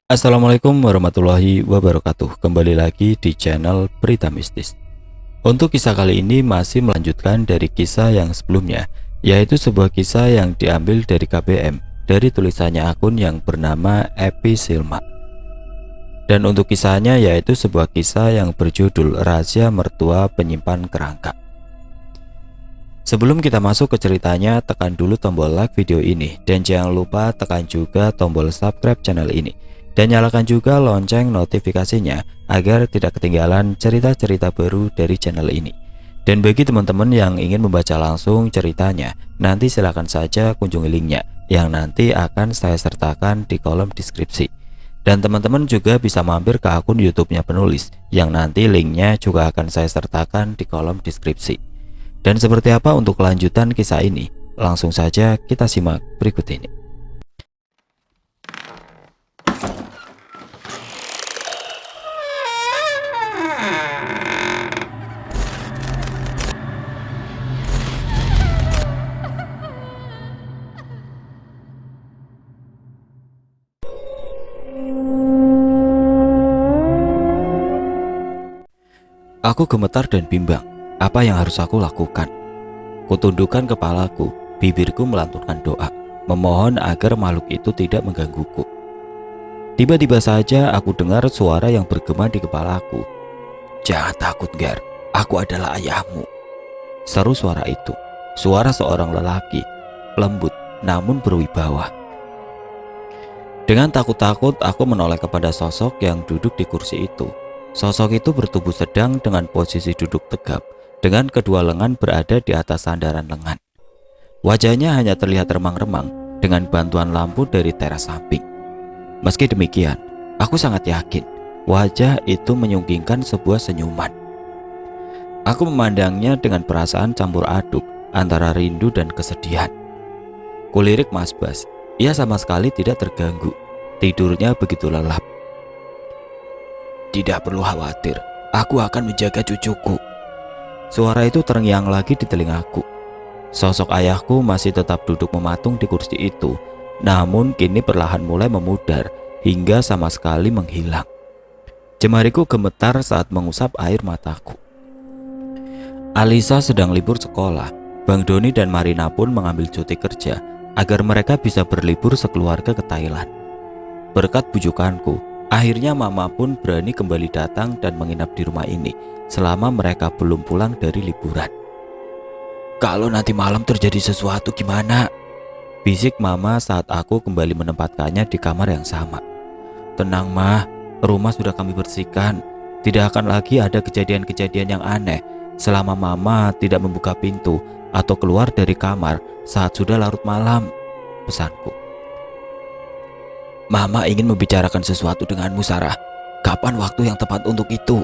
Assalamualaikum warahmatullahi wabarakatuh. Kembali lagi di channel Berita Mistis. Untuk kisah kali ini masih melanjutkan dari kisah yang sebelumnya, yaitu sebuah kisah yang diambil dari KBM, dari tulisannya akun yang bernama Epi Silma. Dan untuk kisahnya yaitu sebuah kisah yang berjudul Rahasia Mertua Penyimpan Kerangka. Sebelum kita masuk ke ceritanya, tekan dulu tombol like video ini dan jangan lupa tekan juga tombol subscribe channel ini. Dan nyalakan juga lonceng notifikasinya agar tidak ketinggalan cerita-cerita baru dari channel ini. Dan bagi teman-teman yang ingin membaca langsung ceritanya, nanti silahkan saja kunjungi linknya yang nanti akan saya sertakan di kolom deskripsi. Dan teman-teman juga bisa mampir ke akun YouTube-nya penulis yang nanti linknya juga akan saya sertakan di kolom deskripsi. Dan seperti apa untuk kelanjutan kisah ini? Langsung saja kita simak berikut ini. Aku gemetar dan bimbang. Apa yang harus aku lakukan? Kutundukkan kepalaku, bibirku melantunkan doa, memohon agar makhluk itu tidak menggangguku. Tiba-tiba saja aku dengar suara yang bergema di kepalaku. "Jangan takut, Gar. Aku adalah ayahmu." Seru suara itu. Suara seorang lelaki, lembut namun berwibawa. Dengan takut-takut aku menoleh kepada sosok yang duduk di kursi itu. Sosok itu bertubuh sedang dengan posisi duduk tegap, dengan kedua lengan berada di atas sandaran lengan. Wajahnya hanya terlihat remang-remang dengan bantuan lampu dari teras samping. Meski demikian, aku sangat yakin wajah itu menyunggingkan sebuah senyuman. Aku memandangnya dengan perasaan campur aduk antara rindu dan kesedihan. Kulirik Mas Bas, ia sama sekali tidak terganggu. Tidurnya begitu lelap. "Tidak perlu khawatir, aku akan menjaga cucuku." Suara itu terngiang lagi di telingaku. Sosok ayahku masih tetap duduk mematung di kursi itu, namun kini perlahan mulai memudar hingga sama sekali menghilang. Jemariku gemetar saat mengusap air mataku. Alisa sedang libur sekolah. Bang Doni dan Marina pun mengambil cuti kerja agar mereka bisa berlibur sekeluarga ke Thailand. Berkat bujukanku, akhirnya mama pun berani kembali datang dan menginap di rumah ini selama mereka belum pulang dari liburan. "Kalau nanti malam terjadi sesuatu gimana?" bisik mama saat aku kembali menempatkannya di kamar yang sama. "Tenang mah, rumah sudah kami bersihkan. Tidak akan lagi ada kejadian-kejadian yang aneh selama mama tidak membuka pintu atau keluar dari kamar saat sudah larut malam," pesanku. "Mama ingin membicarakan sesuatu denganmu, Sarah. Kapan waktu yang tepat untuk itu?"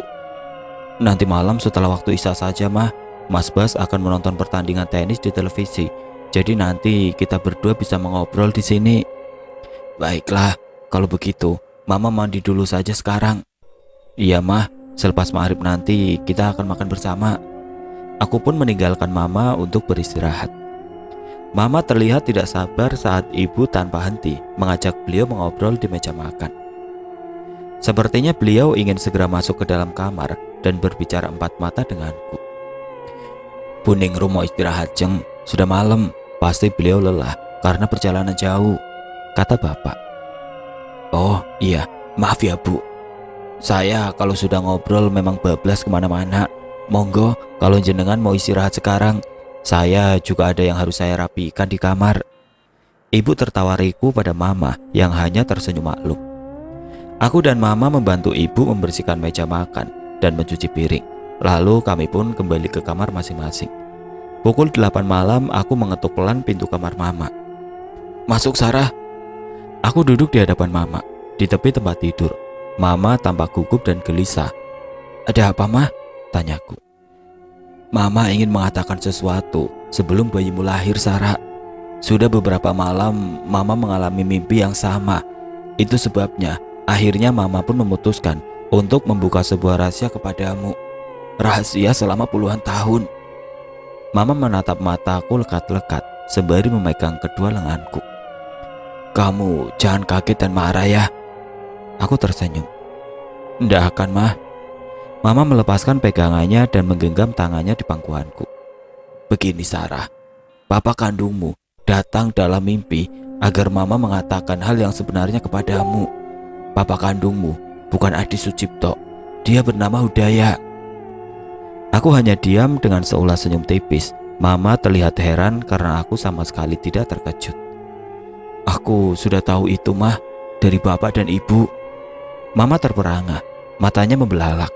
"Nanti malam setelah waktu isya saja, Mah. Mas Bas akan menonton pertandingan tenis di televisi. Jadi nanti kita berdua bisa mengobrol di sini." "Baiklah, kalau begitu, Mama mandi dulu saja sekarang." "Iya, Mah. Selepas maghrib nanti kita akan makan bersama." Aku pun meninggalkan Mama untuk beristirahat. Mama terlihat tidak sabar saat ibu tanpa henti mengajak beliau mengobrol di meja makan. Sepertinya beliau ingin segera masuk ke dalam kamar dan berbicara empat mata denganku. "Buning mau istirahat, Jeng. Sudah malam. Pasti beliau lelah karena perjalanan jauh," kata bapak. "Oh iya, maaf ya Bu. Saya kalau sudah ngobrol memang bablas kemana-mana. Monggo kalau jenengan mau istirahat sekarang. Saya juga ada yang harus saya rapikan di kamar." Ibu tertawariku pada mama yang hanya tersenyum maklum. Aku dan mama membantu ibu membersihkan meja makan dan mencuci piring. Lalu kami pun kembali ke kamar masing-masing. Pukul 8 malam aku mengetuk pelan pintu kamar mama. "Masuk, Sarah." Aku duduk di hadapan mama, di tepi tempat tidur. Mama tampak gugup dan gelisah. "Ada apa, Mah?" tanyaku. "Mama ingin mengatakan sesuatu sebelum bayimu lahir, Sarah. Sudah beberapa malam Mama mengalami mimpi yang sama. Itu sebabnya akhirnya Mama pun memutuskan untuk membuka sebuah rahasia kepadamu. Rahasia selama puluhan tahun." Mama menatap mataku lekat-lekat sembari memegang kedua lenganku. "Kamu jangan kaget dan marah ya." Aku tersenyum. Ndak akan, Mah. Mama melepaskan pegangannya dan menggenggam tangannya di pangkuanku. Begini Sarah, papa kandungmu datang dalam mimpi agar mama mengatakan hal yang sebenarnya kepadamu. Papa kandungmu bukan Adi Sucipto, dia bernama Hudaya. Aku hanya diam dengan seulas senyum tipis. Mama terlihat heran karena aku sama sekali tidak terkejut. Aku sudah tahu itu, Mah, dari bapak dan ibu. Mama terperangah, matanya membelalak.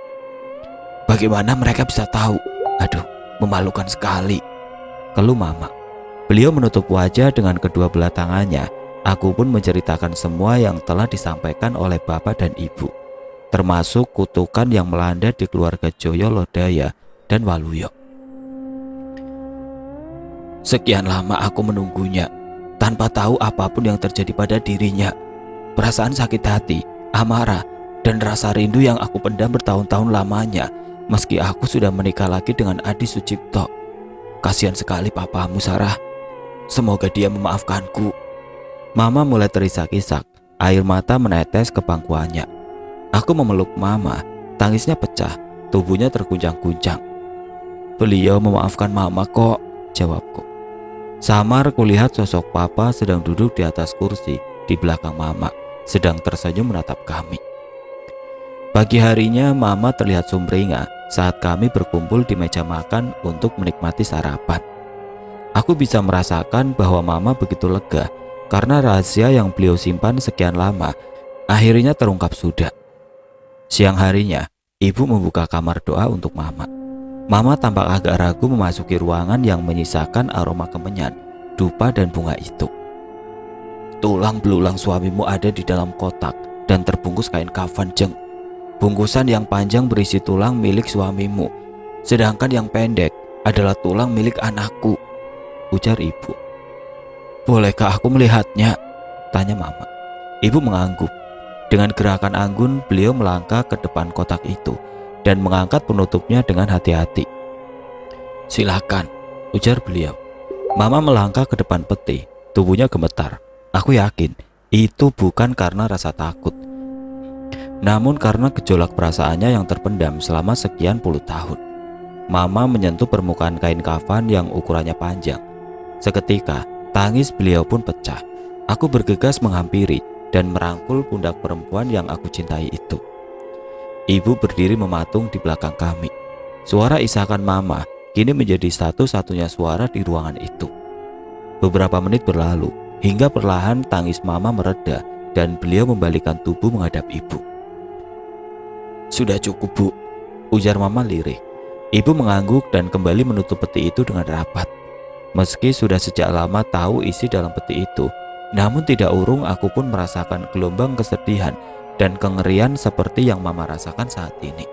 Bagaimana mereka bisa tahu? Aduh, memalukan sekali, keluh Mama. Beliau menutup wajah dengan kedua belah tangannya. Aku pun menceritakan semua yang telah disampaikan oleh bapak dan ibu, termasuk kutukan yang melanda di keluarga Joyo Lodaya dan Waluyo. Sekian lama aku menunggunya, tanpa tahu apapun yang terjadi pada dirinya. Perasaan sakit hati, amarah, dan rasa rindu yang aku pendam bertahun-tahun lamanya. Meski aku sudah menikah lagi dengan Adi Sucipto. Kasihan sekali papamu, Sarah. Semoga dia memaafkanku. Mama mulai terisak-isak, air mata menetes ke pangkuannya. Aku memeluk Mama, tangisnya pecah, tubuhnya terguncang-guncang. Beliau memaafkan Mama kok, jawabku. Samar kulihat sosok papa sedang duduk di atas kursi di belakang Mama, sedang tersenyum menatap kami. Pagi harinya Mama terlihat sumringah saat kami berkumpul di meja makan untuk menikmati sarapan. Aku bisa merasakan bahwa Mama begitu lega karena rahasia yang beliau simpan sekian lama akhirnya terungkap sudah. Siang harinya, ibu membuka kamar doa untuk Mama. Mama tampak agak ragu memasuki ruangan yang menyisakan aroma kemenyan, dupa dan bunga itu. Tulang belulang suamimu ada di dalam kotak dan terbungkus kain kafan, Jeng. Bungkusan yang panjang berisi tulang milik suamimu, sedangkan yang pendek adalah tulang milik anakku, ujar ibu. Bolehkah aku melihatnya? Tanya Mama. Ibu mengangguk. Dengan gerakan anggun, beliau melangkah ke depan kotak itu dan mengangkat penutupnya dengan hati-hati. Silakan, ujar beliau. Mama melangkah ke depan peti, tubuhnya gemetar. Aku yakin itu bukan karena rasa takut, namun karena gejolak perasaannya yang terpendam selama sekian puluh tahun. Mama menyentuh permukaan kain kafan yang ukurannya panjang. Seketika, tangis beliau pun pecah. Aku bergegas menghampiri dan merangkul pundak perempuan yang aku cintai itu. Ibu berdiri mematung di belakang kami. Suara isakan Mama kini menjadi satu-satunya suara di ruangan itu. Beberapa menit berlalu, hingga perlahan tangis Mama mereda dan beliau membalikkan tubuh menghadap ibu. Sudah cukup, Bu, ujar Mama lirih. Ibu mengangguk dan kembali menutup peti itu dengan rapat. Meski sudah sejak lama tahu isi dalam peti itu, namun tidak urung aku pun merasakan gelombang kesedihan dan kengerian seperti yang Mama rasakan saat ini.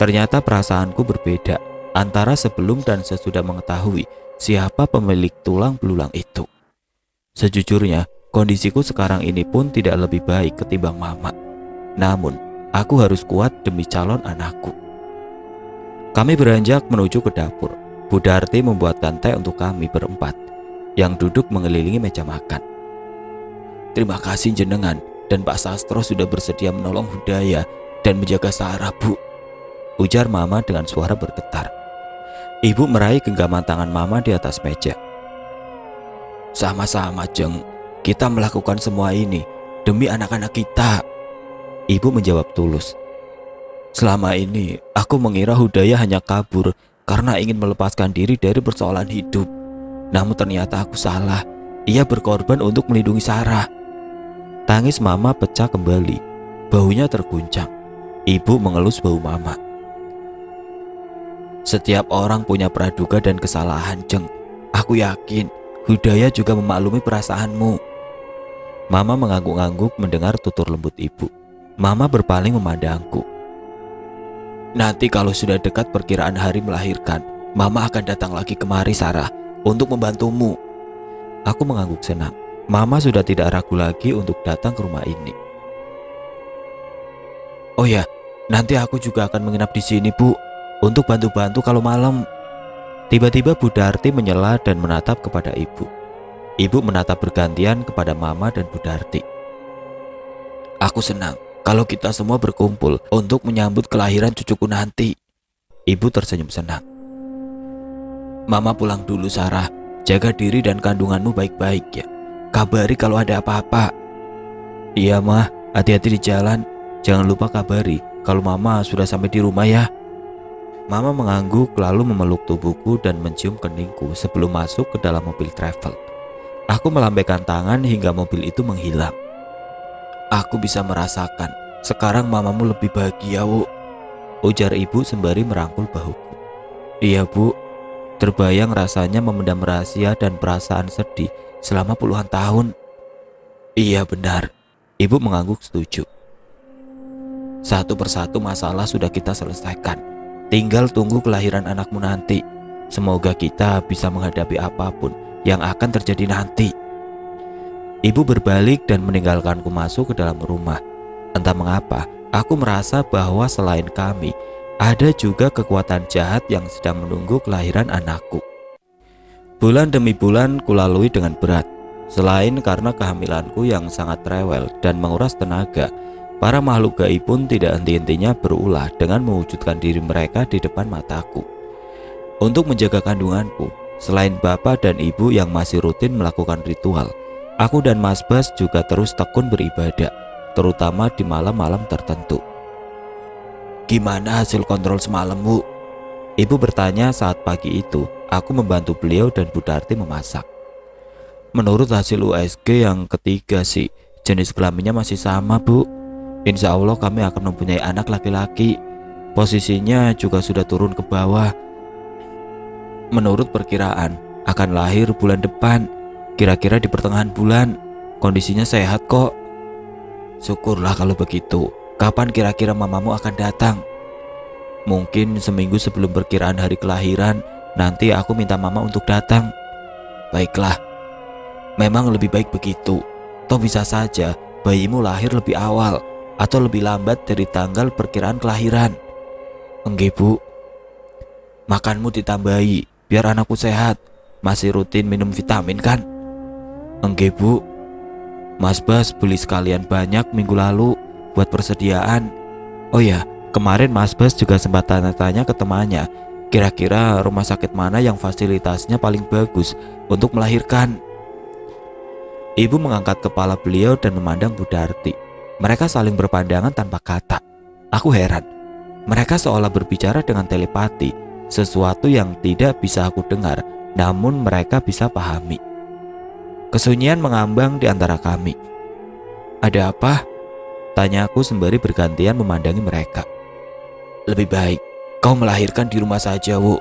Ternyata perasaanku berbeda antara sebelum dan sesudah mengetahui siapa pemilik tulang belulang itu. Sejujurnya, kondisiku sekarang ini pun tidak lebih baik ketimbang Mama. Namun, aku harus kuat demi calon anakku. Kami beranjak menuju ke dapur. Bu Darti membuatkan teh untuk kami berempat yang duduk mengelilingi meja makan. Terima kasih jenengan dan Pak Sastro sudah bersedia menolong Hudaya dan menjaga Sarah, Bu, ujar Mama dengan suara bergetar. Ibu meraih genggaman tangan Mama di atas meja. Sama-sama, Jeng. Kita melakukan semua ini demi anak-anak kita, Ibu menjawab tulus. Selama ini aku mengira Hudaya hanya kabur karena ingin melepaskan diri dari persoalan hidup. Namun ternyata aku salah. Ia berkorban untuk melindungi Sarah. Tangis Mama pecah kembali. Bahunya terguncang. Ibu mengelus bahu Mama. Setiap orang punya praduga dan kesalahan, Jeng. Aku yakin Hudaya juga memaklumi perasaanmu. Mama mengangguk-angguk mendengar tutur lembut ibu. Mama berpaling memandangku. Nanti kalau sudah dekat perkiraan hari melahirkan, Mama akan datang lagi kemari, Sarah, untuk membantumu. Aku mengangguk senang. Mama sudah tidak ragu lagi untuk datang ke rumah ini. Oh ya, nanti aku juga akan menginap di sini, Bu, untuk bantu-bantu kalau malam. Tiba-tiba Bu Darti menyela dan menatap kepada ibu. Ibu menatap bergantian kepada Mama dan Bu Darti. Aku senang kalau kita semua berkumpul untuk menyambut kelahiran cucuku nanti. Ibu tersenyum senang. Mama pulang dulu Sarah. Jaga diri dan kandunganmu baik-baik ya. Kabari kalau ada apa-apa. Iya mah, hati-hati di jalan. Jangan lupa kabari kalau mama sudah sampai di rumah ya. Mama mengangguk lalu memeluk tubuhku dan mencium keningku sebelum masuk ke dalam mobil travel. Aku melambaikan tangan hingga mobil itu menghilang. Aku bisa merasakan sekarang mamamu lebih bahagia, Bu, ujar ibu sembari merangkul bahuku. Iya Bu, terbayang rasanya memendam rahasia dan perasaan sedih selama puluhan tahun. Iya benar, ibu mengangguk setuju. Satu persatu masalah sudah kita selesaikan. Tinggal tunggu kelahiran anakmu nanti. Semoga kita bisa menghadapi apapun yang akan terjadi nanti. Ibu berbalik dan meninggalkanku masuk ke dalam rumah. Entah mengapa, aku merasa bahwa selain kami, ada juga kekuatan jahat yang sedang menunggu kelahiran anakku. Bulan demi bulan kulalui dengan berat. Selain karena kehamilanku yang sangat rewel dan menguras tenaga, para makhluk gaib pun tidak henti-hentinya berulah dengan mewujudkan diri mereka di depan mataku. Untuk menjaga kandunganku, selain bapak dan ibu yang masih rutin melakukan ritual, aku dan Mas Bas juga terus tekun beribadah, terutama di malam-malam tertentu. Gimana hasil kontrol semalam, Bu? Ibu bertanya saat pagi itu aku membantu beliau dan Bu Darti memasak. Menurut hasil USG yang ketiga sih, jenis kelaminnya masih sama, Bu. Insya Allah kami akan mempunyai anak laki-laki. Posisinya juga sudah turun ke bawah. Menurut perkiraan akan lahir bulan depan, kira-kira di pertengahan bulan. Kondisinya sehat kok. Syukurlah kalau begitu. Kapan kira-kira mamamu akan datang? Mungkin seminggu sebelum perkiraan hari kelahiran. Nanti aku minta mama untuk datang. Baiklah, memang lebih baik begitu. Toh bisa saja bayimu lahir lebih awal atau lebih lambat dari tanggal perkiraan kelahiran. Enggak, Bu. Makanmu ditambahi biar anakku sehat. Masih rutin minum vitamin kan? Enggak, Bu. Mas Bas beli sekalian banyak minggu lalu buat persediaan. Oh ya, kemarin Mas Bas juga sempat tanya-tanya ke temannya, kira-kira rumah sakit mana yang fasilitasnya paling bagus untuk melahirkan. Ibu mengangkat kepala beliau dan memandang Bu Darti. Mereka saling berpandangan tanpa kata. Aku heran. Mereka seolah berbicara dengan telepati, sesuatu yang tidak bisa aku dengar, namun mereka bisa pahami. Kesunyian mengambang di antara kami. Ada apa? Tanya aku sembari bergantian memandangi mereka. Lebih baik kau melahirkan di rumah saja, Bu,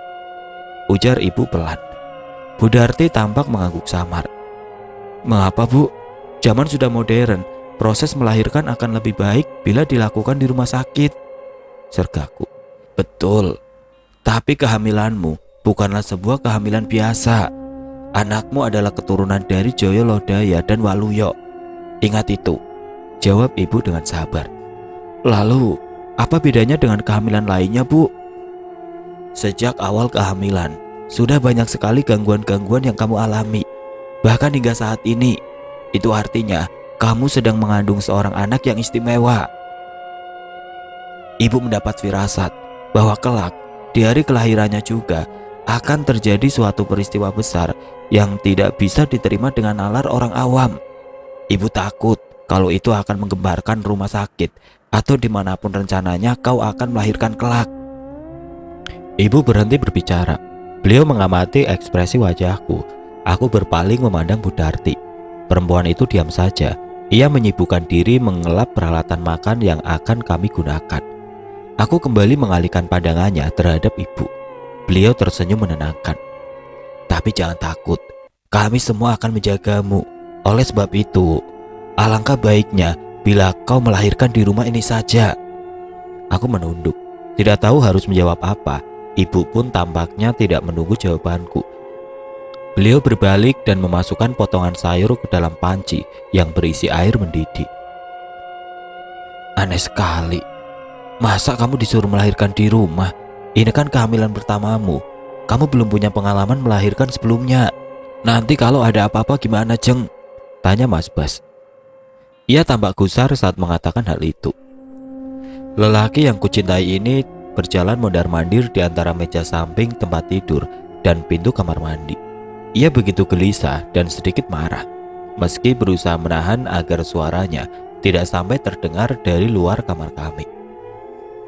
ujar ibu pelan. Bu Darti tampak mengangguk samar. Mengapa, Bu? Zaman sudah modern. Proses melahirkan akan lebih baik bila dilakukan di rumah sakit, sergaku. Betul, tapi kehamilanmu bukanlah sebuah kehamilan biasa. Anakmu adalah keturunan dari Joyo Lodaya dan Waluyo. Ingat itu, jawab ibu dengan sabar. Lalu, apa bedanya dengan kehamilan lainnya, Bu? Sejak awal kehamilan, sudah banyak sekali gangguan-gangguan yang kamu alami. Bahkan hingga saat ini, itu artinya kamu sedang mengandung seorang anak yang istimewa. Ibu mendapat firasat bahwa kelak di hari kelahirannya juga akan terjadi suatu peristiwa besar yang tidak bisa diterima dengan nalar orang awam. Ibu takut kalau itu akan menggembarkan rumah sakit atau dimanapun rencananya kau akan melahirkan kelak. Ibu berhenti berbicara. Beliau mengamati ekspresi wajahku. Aku berpaling memandang Bu Darti. Perempuan itu diam saja. Ia menyibukkan diri mengelap peralatan makan yang akan kami gunakan. Aku kembali mengalihkan pandangannya terhadap ibu. Beliau tersenyum menenangkan. Tapi jangan takut, kami semua akan menjagamu. Oleh sebab itu, alangkah baiknya bila kau melahirkan di rumah ini saja. Aku menunduk, tidak tahu harus menjawab apa. Ibu pun tampaknya tidak menunggu jawabanku. Beliau berbalik dan memasukkan potongan sayur ke dalam panci yang berisi air mendidih. Aneh sekali. Masa kamu disuruh melahirkan di rumah? Ini kan kehamilan pertamamu. Kamu belum punya pengalaman melahirkan sebelumnya. Nanti kalau ada apa-apa gimana, Jeng? Tanya Mas Bas. Ia tampak gusar saat mengatakan hal itu. Lelaki yang kucintai ini berjalan mondar-mandir di antara meja samping tempat tidur dan pintu kamar mandi. Ia begitu gelisah dan sedikit marah, meski berusaha menahan agar suaranya tidak sampai terdengar dari luar kamar kami.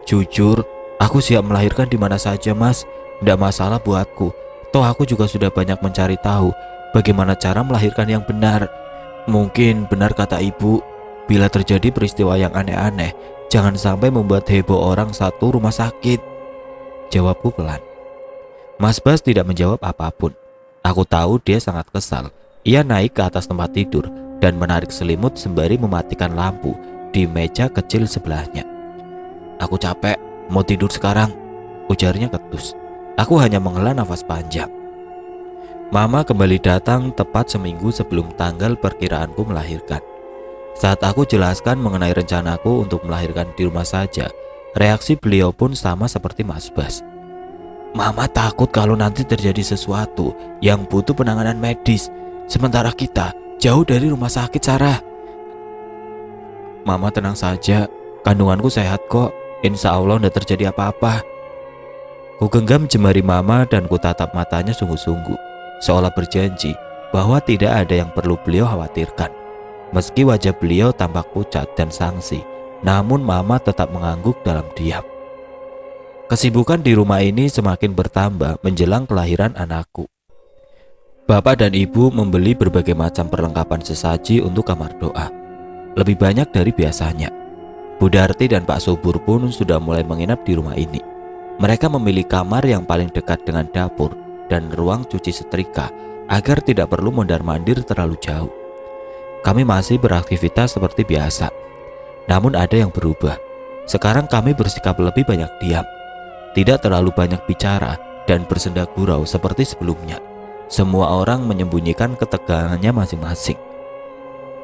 Jujur, aku siap melahirkan di mana saja, Mas. Tidak masalah buatku. Toh aku juga sudah banyak mencari tahu bagaimana cara melahirkan yang benar. Mungkin benar kata ibu, bila terjadi peristiwa yang aneh-aneh, jangan sampai membuat heboh orang satu rumah sakit. Jawabku pelan. Mas Bas tidak menjawab apapun. Aku tahu dia sangat kesal. Ia naik ke atas tempat tidur dan menarik selimut sembari mematikan lampu di meja kecil sebelahnya. Aku capek, mau tidur sekarang, ujarnya ketus. Aku hanya menghela nafas panjang. Mama kembali datang tepat seminggu sebelum tanggal perkiraanku melahirkan. Saat aku jelaskan mengenai rencanaku untuk melahirkan di rumah saja, reaksi beliau pun sama seperti Mas Bas. Mama takut kalau nanti terjadi sesuatu yang butuh penanganan medis, sementara kita jauh dari rumah sakit, Sarah. Mama tenang saja, kandunganku sehat kok, insya Allah tidak terjadi apa-apa. Ku genggam jemari mama dan ku tatap matanya sungguh-sungguh, seolah berjanji bahwa tidak ada yang perlu beliau khawatirkan. Meski wajah beliau tampak pucat dan sangsi, namun mama tetap mengangguk dalam diam. Kesibukan di rumah ini semakin bertambah menjelang kelahiran anakku. Bapak dan ibu membeli berbagai macam perlengkapan sesaji untuk kamar doa. Lebih banyak dari biasanya. Bu Darti dan Pak Subur pun sudah mulai menginap di rumah ini. Mereka memilih kamar yang paling dekat dengan dapur dan ruang cuci setrika agar tidak perlu mondar-mandir terlalu jauh. Kami masih beraktivitas seperti biasa. Namun ada yang berubah. Sekarang kami bersikap lebih banyak diam. Tidak terlalu banyak bicara dan bersenda gurau seperti sebelumnya. Semua orang menyembunyikan ketegangannya masing-masing.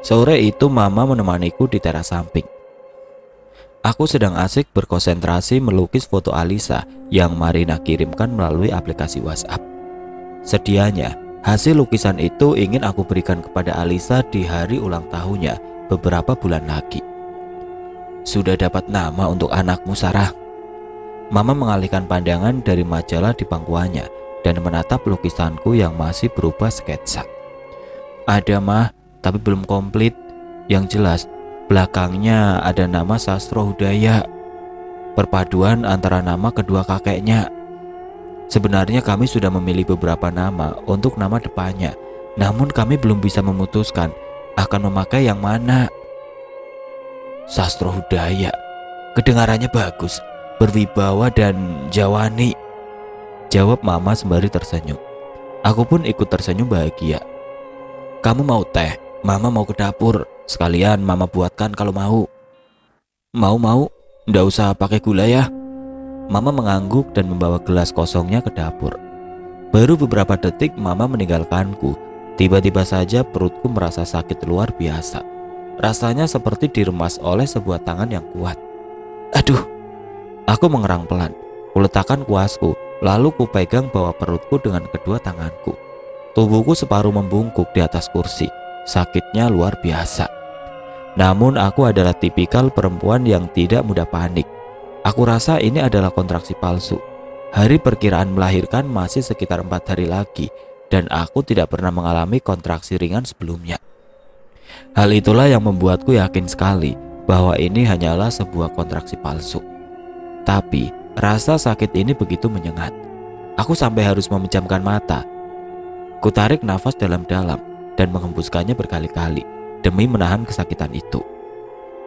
Sore itu mama menemaniku di teras samping. Aku sedang asik berkonsentrasi melukis foto Alisa yang Marina kirimkan melalui aplikasi WhatsApp. Sedianya, hasil lukisan itu ingin aku berikan kepada Alisa di hari ulang tahunnya beberapa bulan lagi. Sudah dapat nama untuk anakmu, Sarah? Mama mengalihkan pandangan dari majalah di pangkuannya dan menatap lukisanku yang masih berupa sketsa. Ada mah, tapi belum komplit. Yang jelas, belakangnya ada nama Sastro Hudaya. Perpaduan antara nama kedua kakeknya. Sebenarnya kami sudah memilih beberapa nama untuk nama depannya, namun kami belum bisa memutuskan akan memakai yang mana. Sastro Hudaya, kedengarannya bagus, berwibawa dan jawani, jawab mama sembari tersenyum. Aku pun ikut tersenyum bahagia. Kamu mau teh? Mama mau ke dapur. Sekalian mama buatkan kalau mau. Mau, ndak usah pakai gula ya. Mama mengangguk dan membawa gelas kosongnya ke dapur. Baru beberapa detik mama meninggalkanku. Tiba-tiba saja perutku merasa sakit luar biasa. Rasanya seperti diremas oleh sebuah tangan yang kuat. Aduh. Aku mengerang pelan, kuletakkan kuasku, lalu kupegang bawah perutku dengan kedua tanganku. Tubuhku separuh membungkuk di atas kursi, sakitnya luar biasa. Namun aku adalah tipikal perempuan yang tidak mudah panik. Aku rasa ini adalah kontraksi palsu. Hari perkiraan melahirkan masih sekitar 4 hari lagi, dan aku tidak pernah mengalami kontraksi ringan sebelumnya. Hal itulah yang membuatku yakin sekali bahwa ini hanyalah sebuah kontraksi palsu. Tapi rasa sakit ini begitu menyengat. Aku sampai harus memejamkan mata. Kutarik nafas dalam-dalam dan menghembuskannya berkali-kali demi menahan kesakitan itu.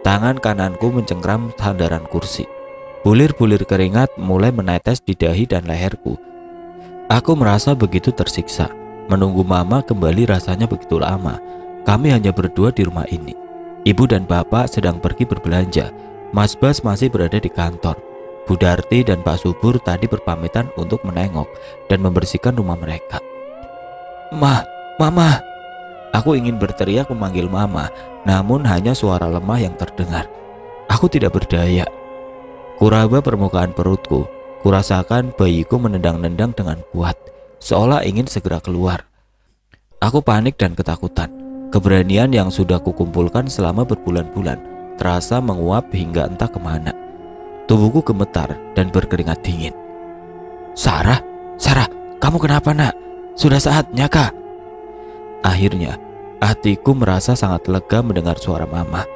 Tangan kananku mencengkram sandaran kursi. Bulir-bulir keringat mulai menetes di dahi dan leherku. Aku merasa begitu tersiksa. Menunggu mama kembali rasanya begitu lama. Kami hanya berdua di rumah ini. Ibu dan bapak sedang pergi berbelanja. Mas Bas masih berada di kantor. Bu Darti dan Pak Subur tadi berpamitan untuk menengok dan membersihkan rumah mereka. Mama. Aku ingin berteriak memanggil mama, namun hanya suara lemah yang terdengar. Aku tidak berdaya. Kuraba permukaan perutku. Kurasakan bayiku menendang-nendang dengan kuat, seolah ingin segera keluar. Aku panik dan ketakutan. Keberanian yang sudah kukumpulkan selama berbulan-bulan terasa menguap hingga entah kemana. Tubuhku gemetar dan berkeringat dingin. Sarah, Sarah, kamu kenapa nak? Sudah saatnya kah? Akhirnya, hatiku merasa sangat lega mendengar suara mama.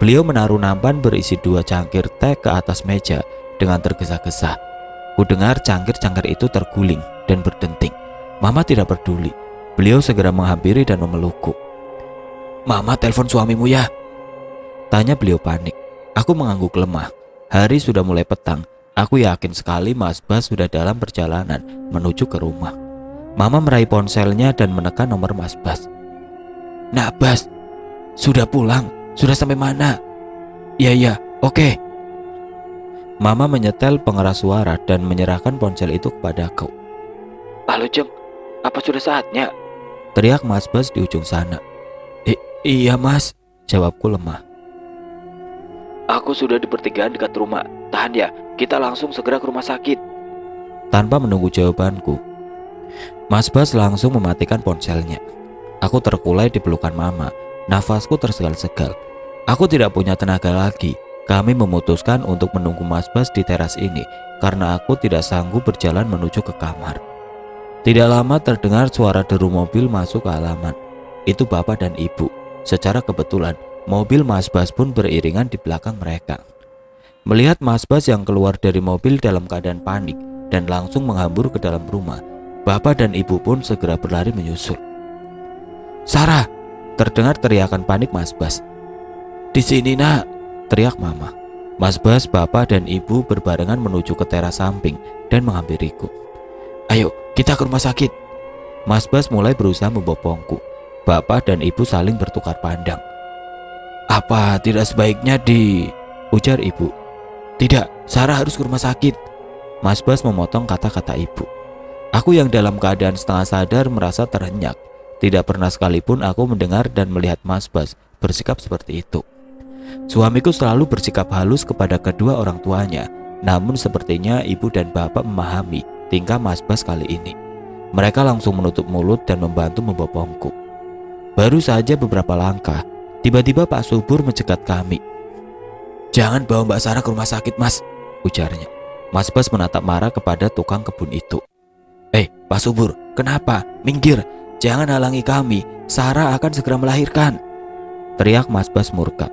Beliau menaruh nampan berisi 2 cangkir teh ke atas meja dengan tergesa-gesa. Ku dengar cangkir-cangkir itu terguling dan berdenting. Mama tidak peduli. Beliau segera menghampiri dan memelukku. Mama telepon suamimu ya? Tanya beliau panik. Aku mengangguk lemah. Hari sudah mulai petang. Aku yakin sekali Mas Bas sudah dalam perjalanan menuju ke rumah. Mama meraih ponselnya dan menekan nomor Mas Bas. Nak Bas, sudah pulang? Sudah sampai mana? Iya, oke. Mama menyetel pengeras suara dan menyerahkan ponsel itu kepadaku. Halo Jeng, apa sudah saatnya? Teriak Mas Bas di ujung sana. Iya mas, jawabku lemah. Aku sudah di pertigaan dekat rumah. Tahan ya, kita langsung segera ke rumah sakit. Tanpa menunggu jawabanku, Mas Bas langsung mematikan ponselnya. Aku terkulai di pelukan mama. Nafasku tersegal-segal. Aku tidak punya tenaga lagi. Kami memutuskan untuk menunggu Mas Bas di teras ini karena aku tidak sanggup berjalan menuju ke kamar. Tidak lama terdengar suara deru mobil masuk ke halaman. Itu bapak dan ibu. Secara kebetulan, mobil Mas Bas pun beriringan di belakang mereka. Melihat Mas Bas yang keluar dari mobil dalam keadaan panik dan langsung menghambur ke dalam rumah, bapak dan ibu pun segera berlari menyusul. Sarah! Terdengar teriakan panik Mas Bas. Di sini nak! Teriak mama. Mas Bas, bapak dan ibu berbarengan menuju ke teras samping dan menghampiriku. Ayo kita ke rumah sakit. Mas Bas mulai berusaha membopongku. Bapak dan ibu saling bertukar pandang. Apa tidak sebaiknya ujar ibu. Tidak, Sarah harus ke rumah sakit. Mas Bas memotong kata-kata ibu. Aku yang dalam keadaan setengah sadar merasa terhenyak. Tidak pernah sekalipun aku mendengar dan melihat Mas Bas bersikap seperti itu. Suamiku selalu bersikap halus kepada kedua orang tuanya. Namun sepertinya ibu dan bapak memahami tingkah Mas Bas kali ini. Mereka langsung menutup mulut dan membantu membopongku. Baru saja beberapa langkah, tiba-tiba Pak Subur mencegat kami. Jangan bawa Mbak Sarah ke rumah sakit mas, ujarnya. Mas Bas menatap marah kepada tukang kebun itu. Pak Subur, kenapa? Minggir, jangan halangi kami, Sarah akan segera melahirkan, teriak Mas Bas murka.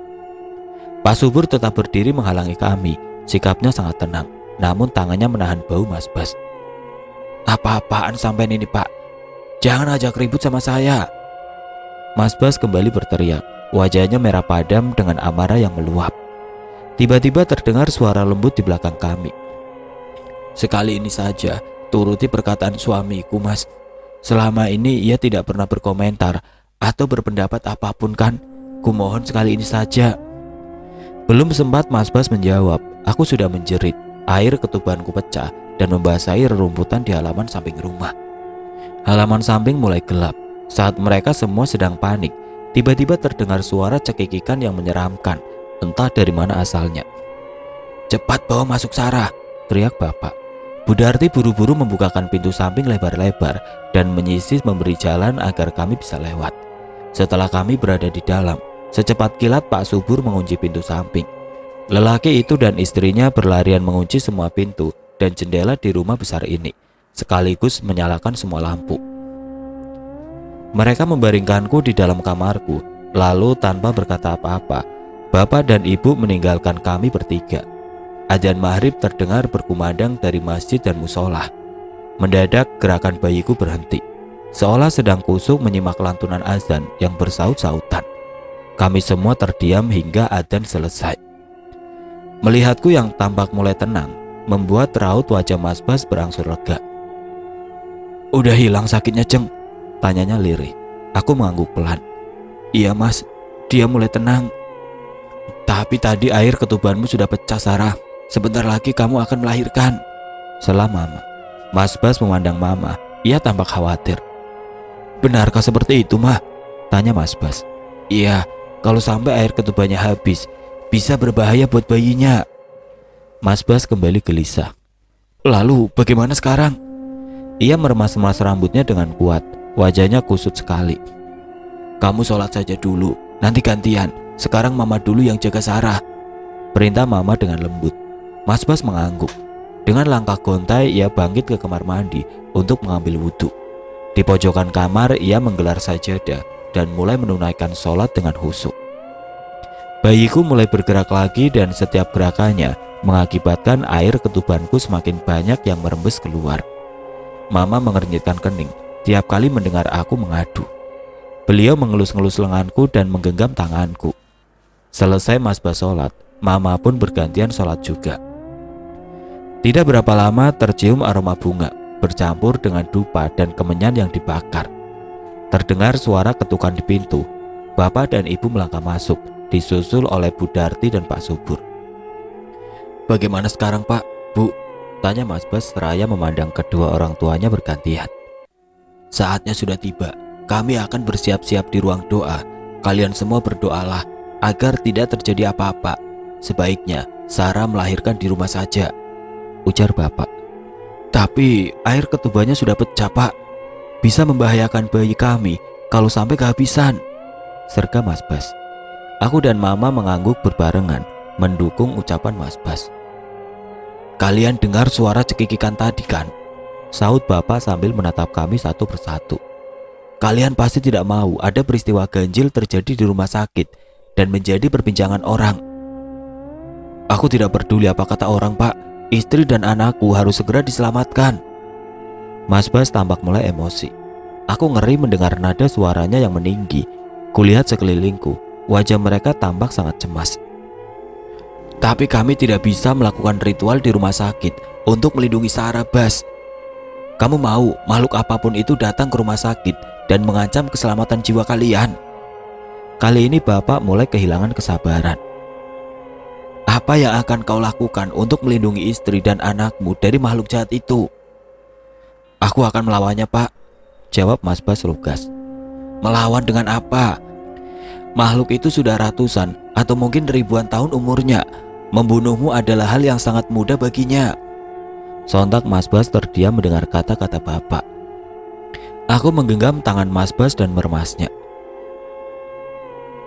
Pak Subur tetap berdiri menghalangi kami. Sikapnya sangat tenang, namun tangannya menahan bau Mas Bas. Apa-apaan sampean ini pak? Jangan ajak ribut sama saya. Mas Bas kembali berteriak. Wajahnya merah padam dengan amarah yang meluap. Tiba-tiba terdengar suara lembut di belakang kami. Sekali ini saja, turuti perkataan suamiku mas. Selama ini ia tidak pernah berkomentar atau berpendapat apapun kan? Kumohon sekali ini saja. Belum sempat Mas Bas menjawab, aku sudah menjerit. Air ketubanku pecah dan membasahi rerumputan di halaman samping rumah. Halaman samping mulai gelap. Saat mereka semua sedang panik, tiba-tiba terdengar suara cekikikan yang menyeramkan. Entah dari mana asalnya. Cepat bawa masuk Sarah, teriak bapak. Budarti buru-buru membukakan pintu samping lebar-lebar dan menyisir memberi jalan agar kami bisa lewat. Setelah kami berada di dalam, secepat kilat Pak Subur mengunci pintu samping. Lelaki itu dan istrinya berlarian mengunci semua pintu dan jendela di rumah besar ini, sekaligus menyalakan semua lampu. Mereka membaringkanku di dalam kamarku, lalu tanpa berkata apa-apa, bapak dan ibu meninggalkan kami bertiga. Adzan maghrib terdengar berkumandang dari masjid dan musola. Mendadak gerakan bayiku berhenti, seolah sedang kusuk menyimak lantunan azan yang bersaut-sautan. Kami semua terdiam hingga adzan selesai. Melihatku yang tampak mulai tenang, membuat raut wajah Mas Bas berangsur lega. Udah hilang sakitnya Ceng? Tanyanya lirih. Aku mengangguk pelan. Iya mas, dia mulai tenang. Tapi tadi air ketubanmu sudah pecah Sarah. Sebentar lagi kamu akan melahirkan, sela mama. Mas Bas memandang mama. Ia tampak khawatir. Benarkah seperti itu mah? Tanya Mas Bas. Iya, kalau sampai air ketubannya habis, bisa berbahaya buat bayinya. Mas Bas kembali gelisah. Lalu bagaimana sekarang? Ia meremas-remas rambutnya dengan kuat. Wajahnya kusut sekali. Kamu sholat saja dulu, nanti gantian. Sekarang mama dulu yang jaga Sarah, perintah mama dengan lembut. Mas Bas mengangguk. Dengan langkah gontai ia bangkit ke kamar mandi untuk mengambil wudhu. Di pojokan kamar ia menggelar sajadah dan mulai menunaikan sholat dengan khusyuk. Bayiku mulai bergerak lagi dan setiap gerakannya mengakibatkan air ketubanku semakin banyak yang merembes keluar. Mama mengernyitkan kening tiap kali mendengar aku mengadu. Beliau mengelus-ngelus lenganku dan menggenggam tanganku. Selesai Mas Bas sholat, Mama pun bergantian sholat juga. Tidak berapa lama tercium aroma bunga bercampur dengan dupa dan kemenyan yang dibakar. Terdengar suara ketukan di pintu. Bapak dan Ibu melangkah masuk, disusul oleh Bu Darti dan Pak Subur. "Bagaimana sekarang Pak, Bu?" tanya Mas Bas seraya memandang kedua orang tuanya bergantian. "Saatnya sudah tiba. Kami akan bersiap-siap di ruang doa. Kalian semua berdoalah agar tidak terjadi apa-apa. Sebaiknya Sarah melahirkan di rumah saja," ujar Bapak. "Tapi air ketubannya sudah pecah Pak. Bisa membahayakan bayi kami kalau sampai kehabisan," serga Mas Bas. Aku dan Mama mengangguk berbarengan mendukung ucapan Mas Bas. "Kalian dengar suara cekikikan tadi kan?" sahut Bapak sambil menatap kami satu persatu. "Kalian pasti tidak mau ada peristiwa ganjil terjadi di rumah sakit dan menjadi perbincangan orang." "Aku tidak peduli apa kata orang Pak. Istri dan anakku harus segera diselamatkan." Mas Bas tampak mulai emosi. Aku ngeri mendengar nada suaranya yang meninggi. Kulihat sekelilingku, wajah mereka tampak sangat cemas. "Tapi kami tidak bisa melakukan ritual di rumah sakit untuk melindungi Sarah, Bas. Kamu mau makhluk apapun itu datang ke rumah sakit dan mengancam keselamatan jiwa kalian?" Kali ini Bapak mulai kehilangan kesabaran. "Apa yang akan kau lakukan untuk melindungi istri dan anakmu dari makhluk jahat itu?" "Aku akan melawannya Pak," jawab Mas Bas lugas. "Melawan dengan apa? Makhluk itu sudah ratusan atau mungkin ribuan tahun umurnya. Membunuhmu adalah hal yang sangat mudah baginya." Sontak Mas Bas terdiam mendengar kata-kata Bapak. Aku menggenggam tangan Mas Bas dan meremasnya.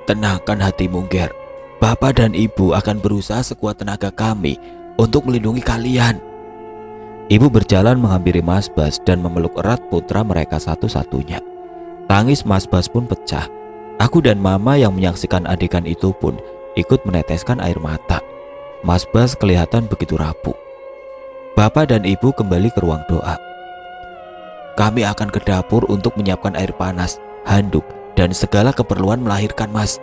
"Tenangkan hatimu, Ger. Bapak dan Ibu akan berusaha sekuat tenaga kami untuk melindungi kalian." Ibu berjalan menghampiri Mas Bas dan memeluk erat putra mereka satu-satunya. Tangis Mas Bas pun pecah. Aku dan Mama yang menyaksikan adegan itu pun ikut meneteskan air mata. Mas Bas kelihatan begitu rapuh. Bapak dan Ibu kembali ke ruang doa. "Kami akan ke dapur untuk menyiapkan air panas, handuk, dan segala keperluan melahirkan, Mas.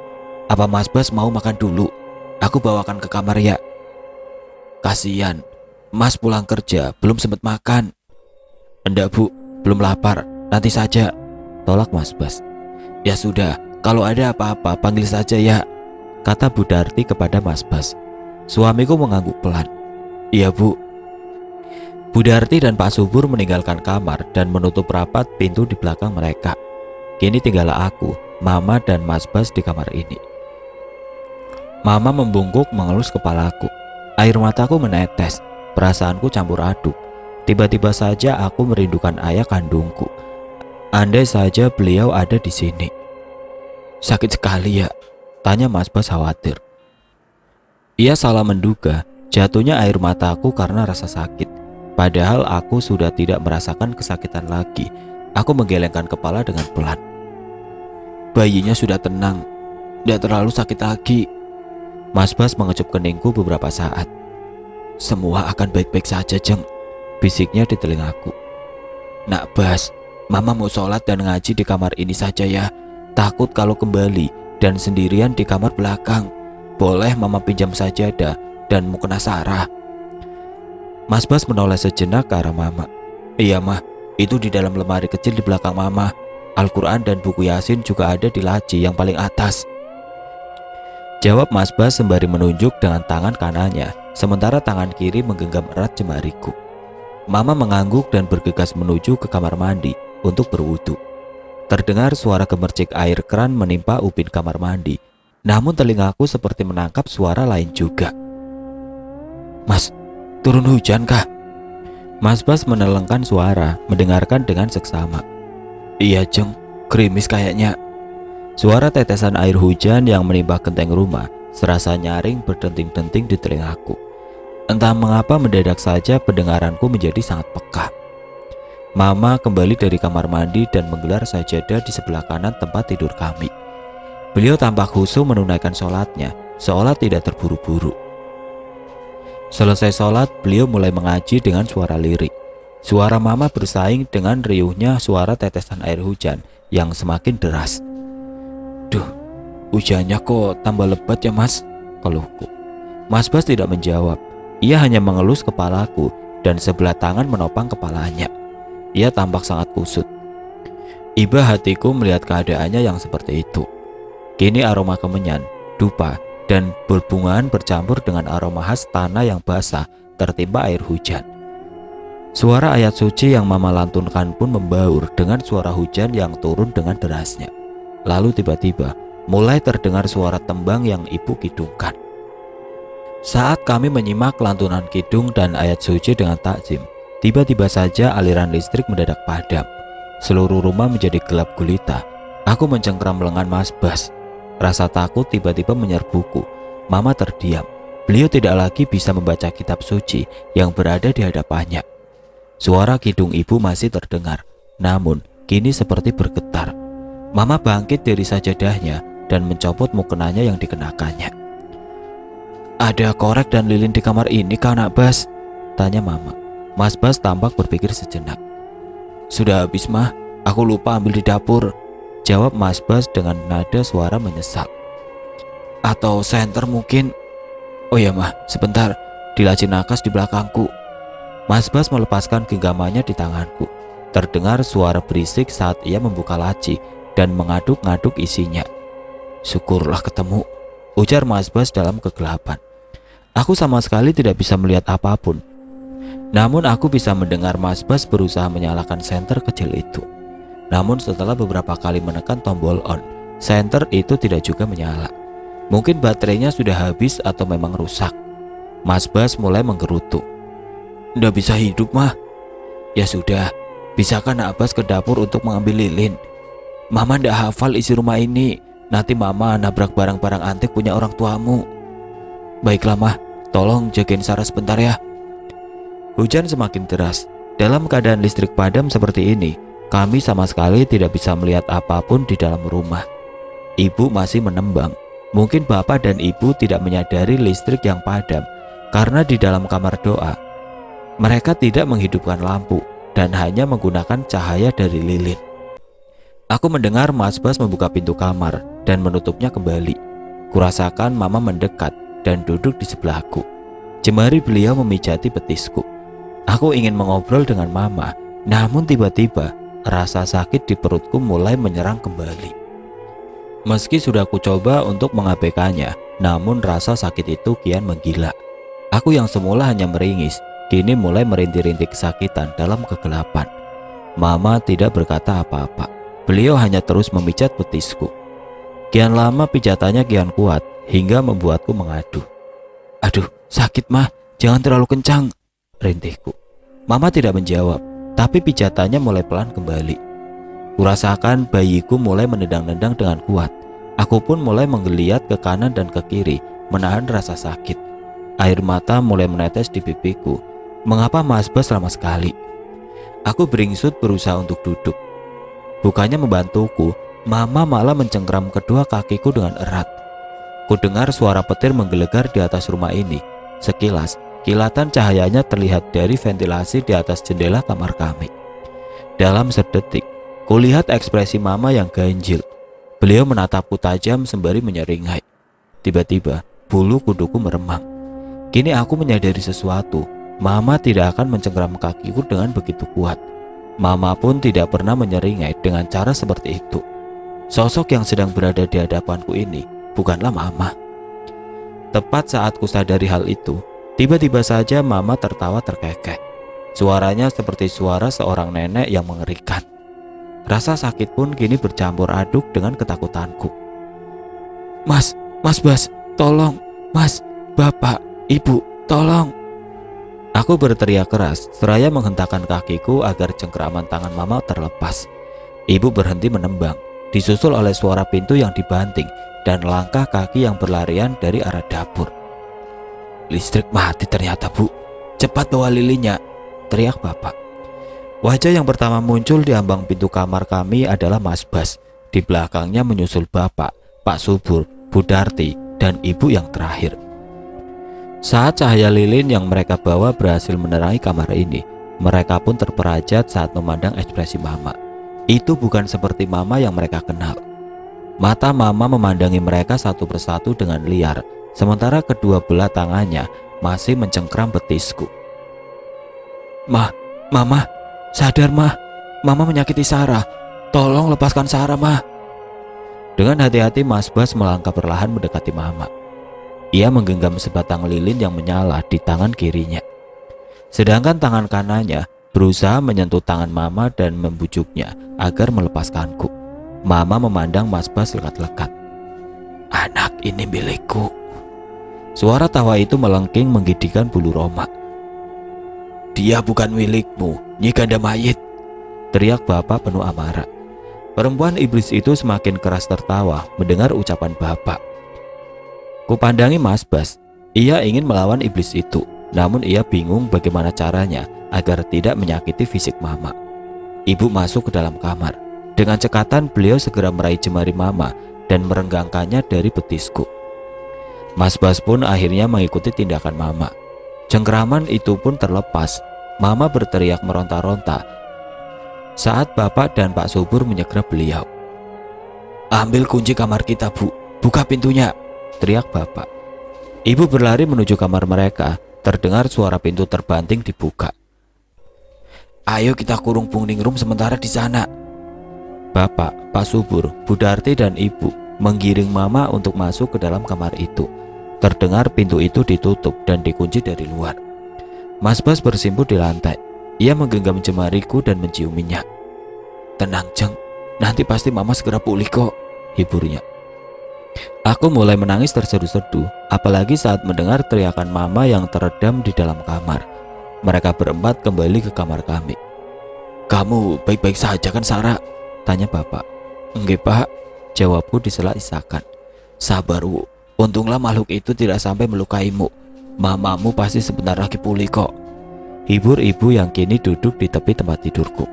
Apa Mas Bas mau makan dulu? Aku bawakan ke kamar ya." "Kasihan, Mas pulang kerja belum sempat makan." "Enggak Bu, belum lapar, nanti saja," tolak Mas Bas. "Ya sudah, kalau ada apa-apa panggil saja ya," kata Bu Darti kepada Mas Bas. Suamiku mengangguk pelan. "Iya Bu." Bu Darti dan Pak Subur meninggalkan kamar dan menutup rapat pintu di belakang mereka. Kini tinggallah aku, Mama dan Mas Bas di kamar ini. Mama membungkuk mengelus kepalaku. Air mataku menetes, perasaanku campur aduk. Tiba-tiba saja aku merindukan ayah kandungku. Andai saja beliau ada di sini. "Sakit sekali ya?" tanya Mas Bas khawatir. Ia salah menduga, jatuhnya air mataku karena rasa sakit. Padahal aku sudah tidak merasakan kesakitan lagi. Aku menggelengkan kepala dengan pelan. "Bayinya sudah tenang, tidak terlalu sakit lagi." Mas Bas mengecup keningku beberapa saat. "Semua akan baik-baik saja, Jeng," bisiknya di telingaku. "Nak Bas, Mama mau sholat dan ngaji di kamar ini saja ya. Takut kalau kembali dan sendirian di kamar belakang. Boleh Mama pinjam sajadah dan mukena Sarah?" Mas Bas menoleh sejenak ke arah Mama. "Iya Mah, itu di dalam lemari kecil di belakang Mama. Al-Quran dan buku Yasin juga ada di laci yang paling atas," jawab Mas Bas sembari menunjuk dengan tangan kanannya, sementara tangan kiri menggenggam erat jemariku. Mama mengangguk dan bergegas menuju ke kamar mandi untuk berwudu. Terdengar suara gemercik air keran menimpa ubin kamar mandi. Namun telingaku seperti menangkap suara lain juga. "Mas, turun hujan kah?" Mas Bas menelengkan suara, mendengarkan dengan seksama. "Iya Jeng, gerimis kayaknya." Suara tetesan air hujan yang menimpa genteng rumah serasa nyaring berdenting-denting di telingaku. Entah mengapa mendadak saja pendengaranku menjadi sangat peka. Mama kembali dari kamar mandi dan menggelar sajadah di sebelah kanan tempat tidur kami. Beliau tampak khusyuk menunaikan sholatnya, seolah tidak terburu-buru. Selesai sholat, beliau mulai mengaji dengan suara lirik. Suara mama bersaing dengan riuhnya suara tetesan air hujan yang semakin deras. "Duh, hujannya kok tambah lebat ya mas?" keluhku. Mas Bas tidak menjawab. Ia hanya mengelus kepalaku dan sebelah tangan menopang kepalanya. Ia tampak sangat kusut. Iba hatiku melihat keadaannya yang seperti itu. Kini aroma kemenyan, dupa, dan berbungaan bercampur dengan aroma khas tanah yang basah tertimpa air hujan. Suara ayat suci yang mama lantunkan pun membaur dengan suara hujan yang turun dengan derasnya. Lalu tiba-tiba mulai terdengar suara tembang yang ibu kidungkan. Saat kami menyimak lantunan kidung dan ayat suci dengan takjim, tiba-tiba saja aliran listrik mendadak padam. Seluruh rumah menjadi gelap gulita. Aku mencengkram lengan Mas Bas. Rasa takut tiba-tiba menyerbuku. Mama terdiam. Beliau tidak lagi bisa membaca kitab suci yang berada di hadapannya. Suara kidung ibu masih terdengar, namun kini seperti bergetar. Mama bangkit dari sajadahnya dan mencopot mukenanya yang dikenakannya. "Ada korek dan lilin di kamar ini kan, Nak Bas?" tanya mama. Mas Bas tampak berpikir sejenak. "Sudah habis mah, aku lupa ambil di dapur," jawab Mas Bas dengan nada suara menyesal. "Atau senter mungkin? Oh ya mah, sebentar, di laci nakas di belakangku." Mas Bas melepaskan genggamannya di tanganku. Terdengar suara berisik saat ia membuka laci dan mengaduk-ngaduk isinya. "Syukurlah ketemu," ujar Mas Bas dalam kegelapan. Aku sama sekali tidak bisa melihat apapun. Namun aku bisa mendengar Mas Bas berusaha menyalakan senter kecil itu. Namun setelah beberapa kali menekan tombol on, senter itu tidak juga menyala. Mungkin baterainya sudah habis atau memang rusak. Mas Bas mulai menggerutu. "Nggak bisa hidup mah." "Ya sudah, bisakah Nak Bas ke dapur untuk mengambil lilin? Mama ndak hafal isi rumah ini. Nanti mama nabrak barang-barang antik punya orang tuamu." "Baiklah mah, tolong jagain Sarah sebentar ya." Hujan semakin deras. Dalam keadaan listrik padam seperti ini, kami sama sekali tidak bisa melihat apapun di dalam rumah. Ibu masih menembang. Mungkin bapak dan ibu tidak menyadari listrik yang padam karena di dalam kamar doa mereka tidak menghidupkan lampu dan hanya menggunakan cahaya dari lilin. Aku mendengar Mas Bas membuka pintu kamar dan menutupnya kembali. Kurasakan mama mendekat dan duduk di sebelahku. Jemari beliau memijati betisku. Aku ingin mengobrol dengan mama, namun tiba-tiba rasa sakit di perutku mulai menyerang kembali. Meski sudah kucoba untuk mengabaikannya, namun rasa sakit itu kian menggila. Aku yang semula hanya meringis, kini mulai merintih-rintih kesakitan dalam kegelapan. Mama tidak berkata apa-apa. Beliau hanya terus memijat betisku. Kian lama pijatannya kian kuat hingga membuatku mengadu. "Aduh, sakit mah, jangan terlalu kencang," rintihku. Mama tidak menjawab, tapi pijatannya mulai pelan kembali. Kurasakan bayiku mulai menendang-nendang dengan kuat. Aku pun mulai menggeliat ke kanan dan ke kiri, menahan rasa sakit. Air mata mulai menetes di pipiku. Mengapa Mas Bas lama sekali? Aku beringsut berusaha untuk duduk. Bukannya membantuku, mama malah mencengkram kedua kakiku dengan erat. Kudengar suara petir menggelegar di atas rumah ini. Sekilas, kilatan cahayanya terlihat dari ventilasi di atas jendela kamar kami. Dalam sedetik, kulihat ekspresi mama yang ganjil. Beliau menatapku tajam sembari menyeringai. Tiba-tiba, bulu kuduku meremang. Kini aku menyadari sesuatu. Mama tidak akan mencengkram kakiku dengan begitu kuat. Mama pun tidak pernah menyeringai dengan cara seperti itu. Sosok yang sedang berada di hadapanku ini bukanlah mama. Tepat saat ku sadari hal itu, tiba-tiba saja mama tertawa terkekeh. Suaranya seperti suara seorang nenek yang mengerikan. Rasa sakit pun kini bercampur aduk dengan ketakutanku. Mas Bas, tolong. Mas, Bapak, Ibu, tolong." Aku berteriak keras, seraya menghentakkan kakiku agar cengkeraman tangan mama terlepas. Ibu berhenti menembang, disusul oleh suara pintu yang dibanting dan langkah kaki yang berlarian dari arah dapur. Listrik mati ternyata, Bu. Cepat bawa lilinnya, teriak bapak. Wajah yang pertama muncul di ambang pintu kamar kami adalah Mas Bas. Di belakangnya menyusul bapak, Pak Subur, Bu Darti, dan ibu yang terakhir. Saat cahaya lilin yang mereka bawa berhasil menerangi kamar ini, mereka pun terperajat saat memandang ekspresi Mama. Itu bukan seperti Mama yang mereka kenal. Mata Mama memandangi mereka satu persatu dengan liar, sementara kedua belah tangannya masih mencengkram betisku. Mama, sadar Mah, Mama menyakiti Sarah. Tolong lepaskan Sarah, Mah. Dengan hati-hati Mas Bas melangkah perlahan mendekati Mama. Ia menggenggam sebatang lilin yang menyala di tangan kirinya. Sedangkan tangan kanannya berusaha menyentuh tangan Mama dan membujuknya agar melepaskanku. Mama memandang Mas Bas lekat-lekat. Anak ini milikku. Suara tawa itu melengking menggidikan bulu roma. Dia bukan milikmu, Nyi Ganda Mayit, teriak bapak penuh amarah. Perempuan iblis itu semakin keras tertawa mendengar ucapan bapak. Kupandangi Mas Bas. Ia ingin melawan iblis itu, namun ia bingung bagaimana caranya agar tidak menyakiti fisik Mama. Ibu masuk ke dalam kamar. Dengan cekatan beliau segera meraih jemari Mama dan merenggangkannya dari betisku. Mas Bas pun akhirnya mengikuti tindakan Mama. Cengkeraman itu pun terlepas. Mama berteriak meronta-ronta saat bapak dan Pak Subur menyegrap beliau. Ambil kunci kamar kita, Bu. Buka pintunya, teriak bapak. Ibu berlari menuju kamar mereka. Terdengar suara pintu terbanting dibuka. Ayo kita kurung Pungningrum sementara di sana. Bapak, Pak Subur, Bu Darti dan ibu menggiring Mama untuk masuk ke dalam kamar itu. Terdengar pintu itu ditutup dan dikunci dari luar. Mas Bas bersimpuh di lantai. Ia menggenggam jemariku dan menciuminya. Tenang Jeng, nanti pasti Mama segera pulih kok, hiburnya. Aku mulai menangis terseduh-seduh, apalagi saat mendengar teriakan Mama yang teredam di dalam kamar. Mereka berempat kembali ke kamar kami. Kamu baik-baik saja kan Sarah? Tanya bapak. Enggak Pak, jawabku disela isakan. Sabar Bu, untunglah makhluk itu tidak sampai melukaimu. Mamamu pasti sebentar lagi pulih kok, hibur ibu yang kini duduk di tepi tempat tidurku.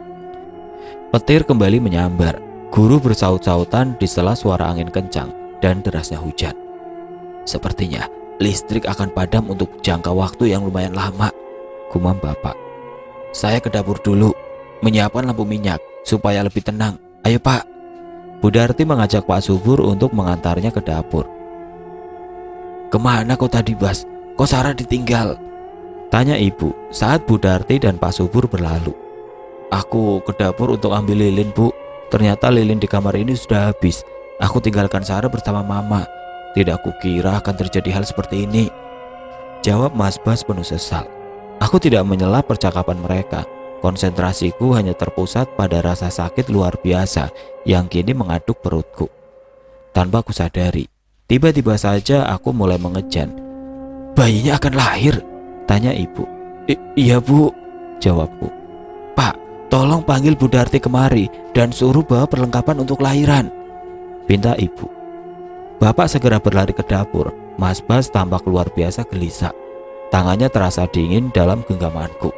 Petir kembali menyambar. Guru bersaut-sautan di sela suara angin kencang dan derasnya hujan. Sepertinya listrik akan padam untuk jangka waktu yang lumayan lama, gumam bapak. Saya ke dapur dulu, menyiapkan lampu minyak supaya lebih tenang. Ayo Pak. Bu Darti mengajak Pak Subur untuk mengantarnya ke dapur. Kemana kau tadi Bas? Kok Sarah ditinggal? Tanya ibu saat Bu Darti dan Pak Subur berlalu. Aku ke dapur untuk ambil lilin Bu. Ternyata lilin di kamar ini sudah habis. Aku tinggalkan Sarah bersama Mama. Tidak kukira akan terjadi hal seperti ini, jawab Mas Bas penuh sesal. Aku tidak menyela percakapan mereka. Konsentrasiku hanya terpusat pada rasa sakit luar biasa yang kini mengaduk perutku. Tanpa kusadari, tiba-tiba saja aku mulai mengejan. Bayinya akan lahir? Tanya ibu. Iya Bu, jawabku. Pak, tolong panggil Bu Darti kemari dan suruh bawa perlengkapan untuk lahiran, pinta ibu. Bapak segera berlari ke dapur. Mas Bas tampak luar biasa gelisah. Tangannya terasa dingin dalam genggamanku.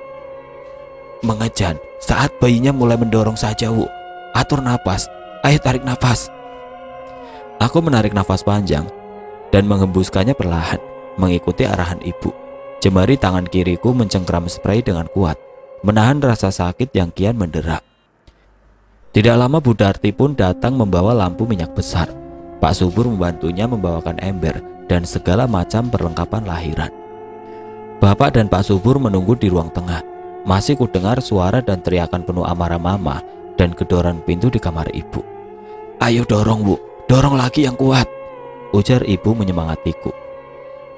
Mengejan saat bayinya mulai mendorong saja Bu. Atur napas, ayo tarik nafas. Aku menarik nafas panjang dan menghembuskannya perlahan, mengikuti arahan ibu. Jemari tangan kiriku mencengkram spray dengan kuat, menahan rasa sakit yang kian mendera. Tidak lama Bu Darti pun datang membawa lampu minyak besar. Pak Subur membantunya membawakan ember dan segala macam perlengkapan lahiran. Bapak dan Pak Subur menunggu di ruang tengah. Masih kudengar suara dan teriakan penuh amarah Mama dan gedoran pintu di kamar ibu. Ayo dorong Bu, dorong lagi yang kuat, ujar ibu menyemangatiku.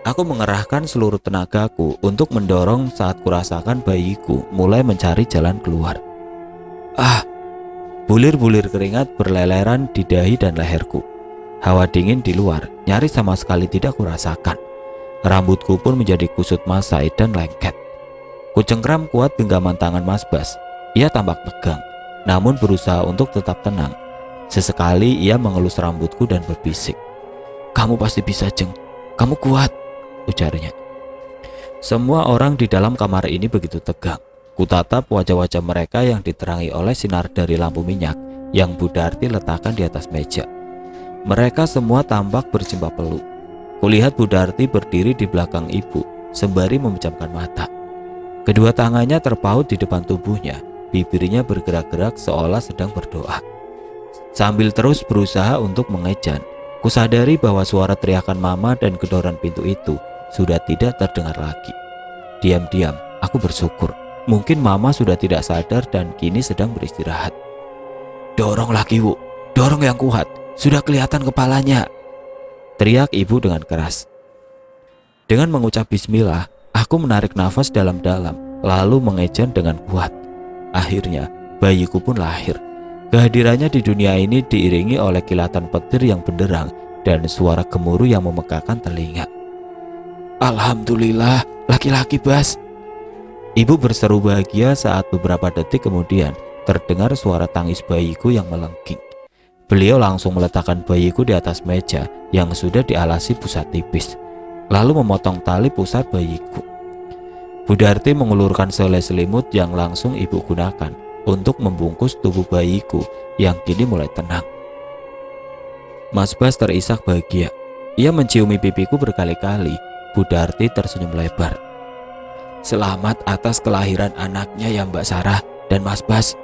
Aku mengerahkan seluruh tenagaku untuk mendorong saat kurasakan bayiku mulai mencari jalan keluar. Bulir-bulir keringat berleleran di dahi dan leherku. Hawa dingin di luar nyaris sama sekali tidak kurasakan. Rambutku pun menjadi kusut masai dan lengket. Kucengkram kuat genggaman tangan Mas Bas. Ia tampak tegang, namun berusaha untuk tetap tenang. Sesekali ia mengelus rambutku dan berbisik. Kamu pasti bisa Jeng, kamu kuat, ujarnya. Semua orang di dalam kamar ini begitu tegang. Kutatap wajah-wajah mereka yang diterangi oleh sinar dari lampu minyak yang Bu Darti letakkan di atas meja. Mereka semua tampak berjumpa peluk. Kulihat Bu Darti berdiri di belakang ibu sembari memejamkan mata. Kedua tangannya terpaut di depan tubuhnya, bibirnya bergerak-gerak seolah sedang berdoa. Sambil terus berusaha untuk mengejan, kusadari bahwa suara teriakan mama dan gedoran pintu itu sudah tidak terdengar lagi. Diam-diam, aku bersyukur. Mungkin mama sudah tidak sadar dan kini sedang beristirahat. "Dorong lagi, Bu. Dorong yang kuat. Sudah kelihatan kepalanya," teriak ibu dengan keras. Dengan mengucap bismillah, aku menarik nafas dalam-dalam, lalu mengejan dengan kuat. Akhirnya, bayiku pun lahir. Kehadirannya di dunia ini diiringi oleh kilatan petir yang benderang dan suara gemuruh yang memegahkan telinga. "Alhamdulillah, laki-laki, Bas." Ibu berseru bahagia saat beberapa detik kemudian terdengar suara tangis bayiku yang melengking. Beliau langsung meletakkan bayiku di atas meja yang sudah dialasi pusat tipis, lalu memotong tali pusat bayiku. Bu Darti mengulurkan selai selimut yang langsung ibu gunakan untuk membungkus tubuh bayiku yang kini mulai tenang. Mas Bas terisak bahagia. Ia menciumi pipiku berkali-kali. Bu Darti tersenyum lebar. "Selamat atas kelahiran anaknya ya Mbak Sarah dan Mas Bas,"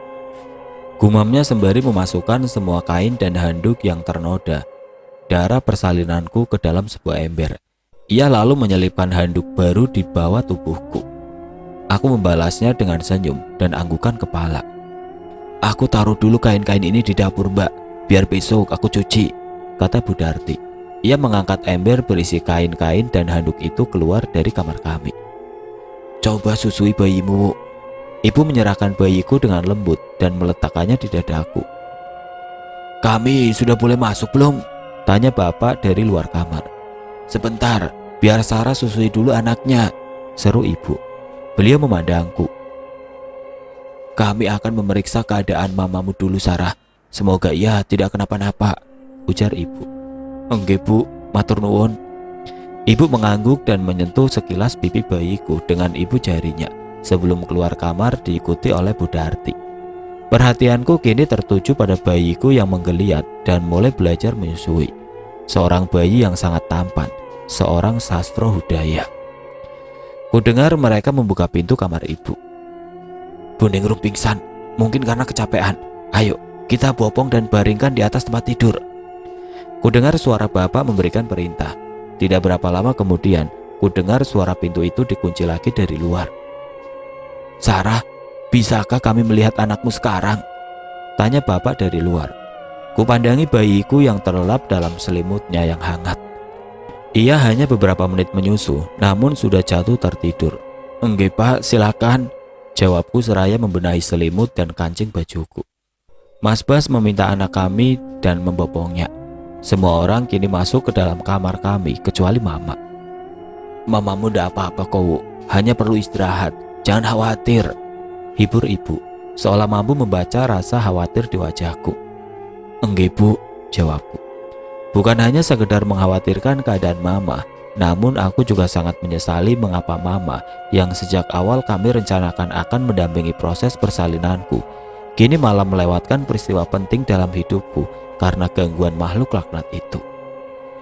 gumamnya sembari memasukkan semua kain dan handuk yang ternoda darah persalinanku ke dalam sebuah ember. Ia lalu menyelipkan handuk baru di bawah tubuhku. Aku membalasnya dengan senyum dan anggukan kepala. "Aku taruh dulu kain-kain ini di dapur, Mbak, biar besok aku cuci," kata Bu Darti. Ia mengangkat ember berisi kain-kain dan handuk itu keluar dari kamar kami. "Coba susui bayimu." Ibu menyerahkan bayiku dengan lembut dan meletakkannya di dadaku. "Kami sudah boleh masuk belum?" tanya bapak dari luar kamar. "Sebentar, biar Sarah susui dulu anaknya," seru ibu. Beliau memandangku. "Kami akan memeriksa keadaan mamamu dulu, Sarah. Semoga ia tidak kenapa-napa," ujar ibu. "Enggak, Bu, matur nuwun." Ibu mengangguk dan menyentuh sekilas pipi bayiku dengan ibu jarinya sebelum keluar kamar diikuti oleh Bu Darti. Perhatianku kini tertuju pada bayiku yang menggeliat dan mulai belajar menyusui. Seorang bayi yang sangat tampan, seorang sastro hudaya. Kudengar mereka membuka pintu kamar ibu. "Bu Ningrum pingsan, mungkin karena kecapean. Ayo, kita bopong dan baringkan di atas tempat tidur." Kudengar suara bapak memberikan perintah. Tidak berapa lama kemudian, kudengar suara pintu itu dikunci lagi dari luar. "Sarah, bisakah kami melihat anakmu sekarang?" tanya bapak dari luar. Kupandangi bayiku yang terlelap dalam selimutnya yang hangat. Ia hanya beberapa menit menyusu, namun sudah jatuh tertidur. "Enggak, Pak, silakan," jawabku seraya membenahi selimut dan kancing bajuku. Mas Bas meminta anak kami dan membopongnya. Semua orang kini masuk ke dalam kamar kami kecuali mama. "Mamamu tidak apa-apa kok, hanya perlu istirahat. Jangan khawatir," hibur ibu, seolah mampu membaca rasa khawatir di wajahku. "Enggak, Bu," jawabku. Bukan hanya sekedar mengkhawatirkan keadaan mama, namun aku juga sangat menyesali mengapa mama yang sejak awal kami rencanakan akan mendampingi proses persalinanku, kini malah melewatkan peristiwa penting dalam hidupku karena gangguan makhluk laknat itu.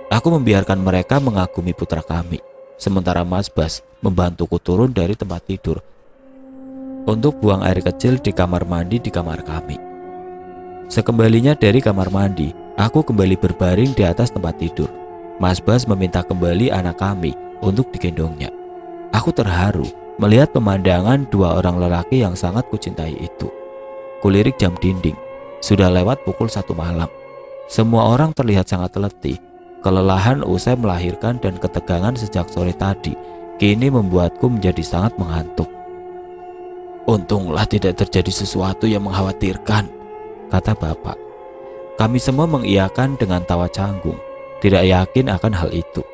Aku membiarkan mereka mengagumi putra kami, sementara Mas Bas membantuku turun dari tempat tidur untuk buang air kecil di kamar mandi di kamar kami. Sekembalinya dari kamar mandi, aku kembali berbaring di atas tempat tidur. Mas Bas meminta kembali anak kami untuk digendongnya. Aku terharu melihat pemandangan dua orang lelaki yang sangat kucintai itu. Kulirik jam dinding, sudah lewat pukul 1 malam. Semua orang terlihat sangat letih. Kelelahan usai melahirkan dan ketegangan sejak sore tadi kini membuatku menjadi sangat mengantuk. "Untunglah tidak terjadi sesuatu yang mengkhawatirkan," kata bapak. Kami semua mengiyakan dengan tawa canggung, tidak yakin akan hal itu.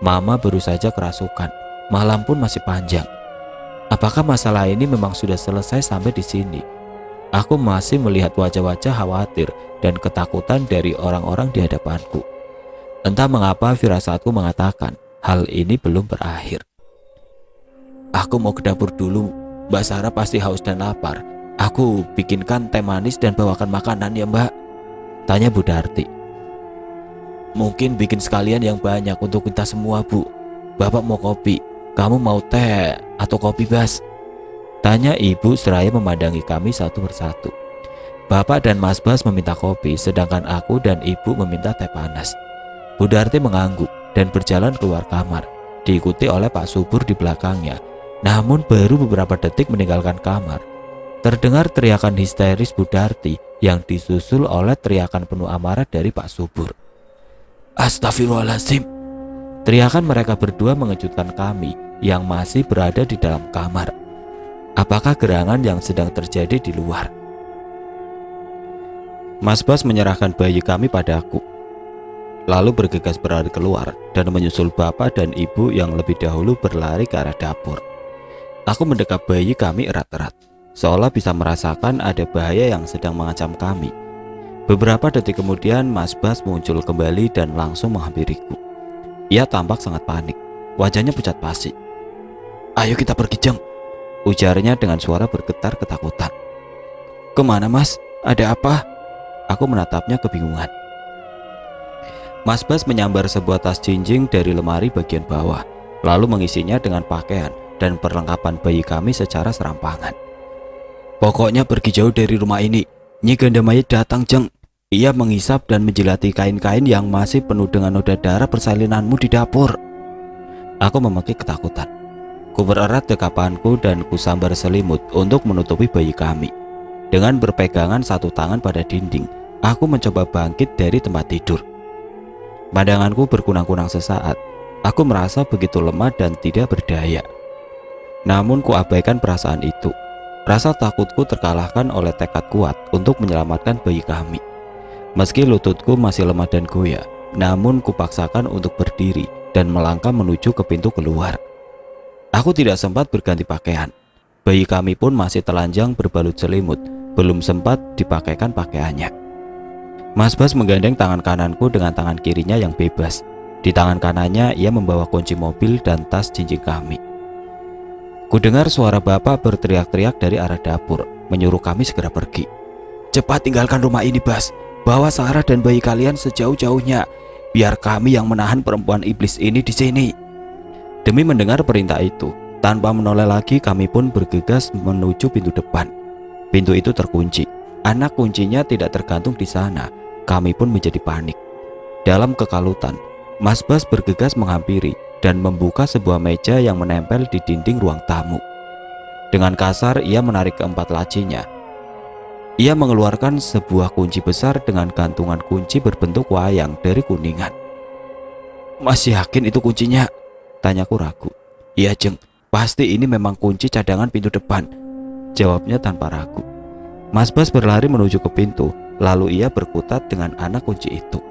Mama baru saja kerasukan, malam pun masih panjang. Apakah masalah ini memang sudah selesai sampai di sini? Aku masih melihat wajah-wajah khawatir dan ketakutan dari orang-orang di hadapanku. Entah mengapa firasatku mengatakan hal ini belum berakhir. Aku mau ke dapur dulu. Mbak Sarah pasti haus dan lapar. Aku bikinkan teh manis dan bawakan makanan ya Mbak, tanya Bu Darti. Mungkin bikin sekalian yang banyak untuk kita semua Bu. Bapak mau kopi, kamu mau teh atau kopi Bas? Tanya ibu seraya memandangi kami satu persatu. Bapak dan Mas Bas meminta kopi, sedangkan aku dan ibu meminta teh panas. Bu Darti mengangguk dan berjalan keluar kamar, diikuti oleh Pak Subur di belakangnya. Namun baru beberapa detik meninggalkan kamar, terdengar teriakan histeris Bu Darti yang disusul oleh teriakan penuh amarah dari Pak Subur. Astagfirullahaladzim. Teriakan mereka berdua mengejutkan kami yang masih berada di dalam kamar. Apakah gerangan yang sedang terjadi di luar? Mas Bas menyerahkan bayi kami padaku, lalu bergegas berlari keluar dan menyusul bapak dan ibu yang lebih dahulu berlari ke arah dapur. Aku mendekap bayi kami erat-erat, seolah bisa merasakan ada bahaya yang sedang mengancam kami. Beberapa detik kemudian Mas Bas muncul kembali dan langsung menghampiriku. Ia tampak sangat panik, wajahnya pucat pasi. Ayo kita pergi Jeng, ujarnya dengan suara bergetar ketakutan. Kemana Mas? Ada apa? Aku menatapnya kebingungan. Mas Bas menyambar sebuah tas jinjing dari lemari bagian bawah, lalu mengisinya dengan pakaian dan perlengkapan bayi kami secara serampangan. Pokoknya pergi jauh dari rumah ini. Nyi Gandamaya datang Jeng. Ia menghisap dan menjilati kain-kain yang masih penuh dengan noda darah persalinanmu di dapur. Aku memekik ketakutan. Ku bererat dekapanku dan kusambar selimut untuk menutupi bayi kami. Dengan berpegangan satu tangan pada dinding, aku mencoba bangkit dari tempat tidur. Pandanganku berkunang-kunang sesaat. Aku merasa begitu lemah dan tidak berdaya. Namun kuabaikan perasaan itu. Rasa takutku terkalahkan oleh tekad kuat untuk menyelamatkan bayi kami. Meski lututku masih lemah dan goyah, namun kupaksakan untuk berdiri dan melangkah menuju ke pintu keluar. Aku tidak sempat berganti pakaian. Bayi kami pun masih telanjang berbalut selimut, belum sempat dipakaikan pakaiannya. Mas Bas menggandeng tangan kananku dengan tangan kirinya yang bebas. Di tangan kanannya ia membawa kunci mobil dan tas jinjing kami. Kudengar suara bapak berteriak-teriak dari arah dapur, menyuruh kami segera pergi. Cepat tinggalkan rumah ini Bas, bawa Sarah dan bayi kalian sejauh-jauhnya, biar kami yang menahan perempuan iblis ini di sini. Demi mendengar perintah itu, tanpa menoleh lagi kami pun bergegas menuju pintu depan. Pintu itu terkunci, anak kuncinya tidak tergantung di sana. Kami pun menjadi panik. Dalam kekalutan, Mas Bas bergegas menghampiri dan membuka sebuah meja yang menempel di dinding ruang tamu. Dengan kasar ia menarik keempat lacinya. Ia mengeluarkan sebuah kunci besar dengan gantungan kunci berbentuk wayang dari kuningan. Masih yakin itu kuncinya? Tanyaku ragu. Iya Jeng, pasti ini memang kunci cadangan pintu depan, jawabnya tanpa ragu. Mas Bas berlari menuju ke pintu, lalu ia berkutat dengan anak kunci itu.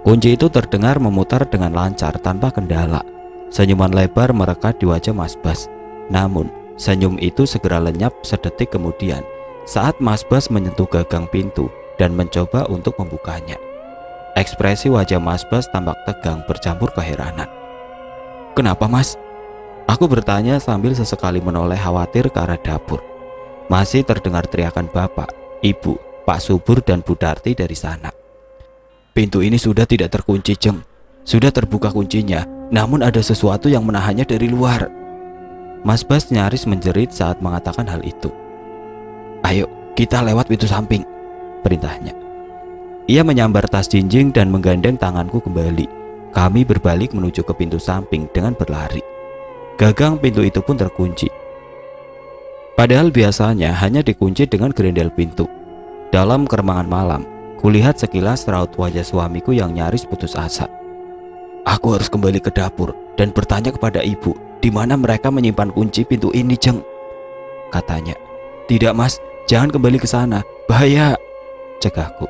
Kunci itu terdengar memutar dengan lancar tanpa kendala. Senyuman lebar merekat di wajah Mas Bas. Namun, senyum itu segera lenyap sedetik kemudian saat Mas Bas menyentuh gagang pintu dan mencoba untuk membukanya. Ekspresi wajah Mas Bas tampak tegang bercampur keheranan. Kenapa Mas? Aku bertanya sambil sesekali menoleh khawatir ke arah dapur. Masih terdengar teriakan bapak, ibu, Pak Subur dan Bu Darti dari sana. Pintu ini sudah tidak terkunci Jeng, sudah terbuka kuncinya, namun ada sesuatu yang menahannya dari luar. Mas Bas nyaris menjerit saat mengatakan hal itu. Ayo kita lewat pintu samping, perintahnya. Ia menyambar tas jinjing dan menggandeng tanganku kembali. Kami berbalik menuju ke pintu samping dengan berlari. Gagang pintu itu pun terkunci. Padahal biasanya hanya dikunci dengan gerendel pintu. Dalam keremangan malam, kulihat sekilas raut wajah suamiku yang nyaris putus asa. Aku harus kembali ke dapur dan bertanya kepada ibu, di mana mereka menyimpan kunci pintu ini Jeng, katanya. Tidak Mas, jangan kembali ke sana, bahaya, cegahku.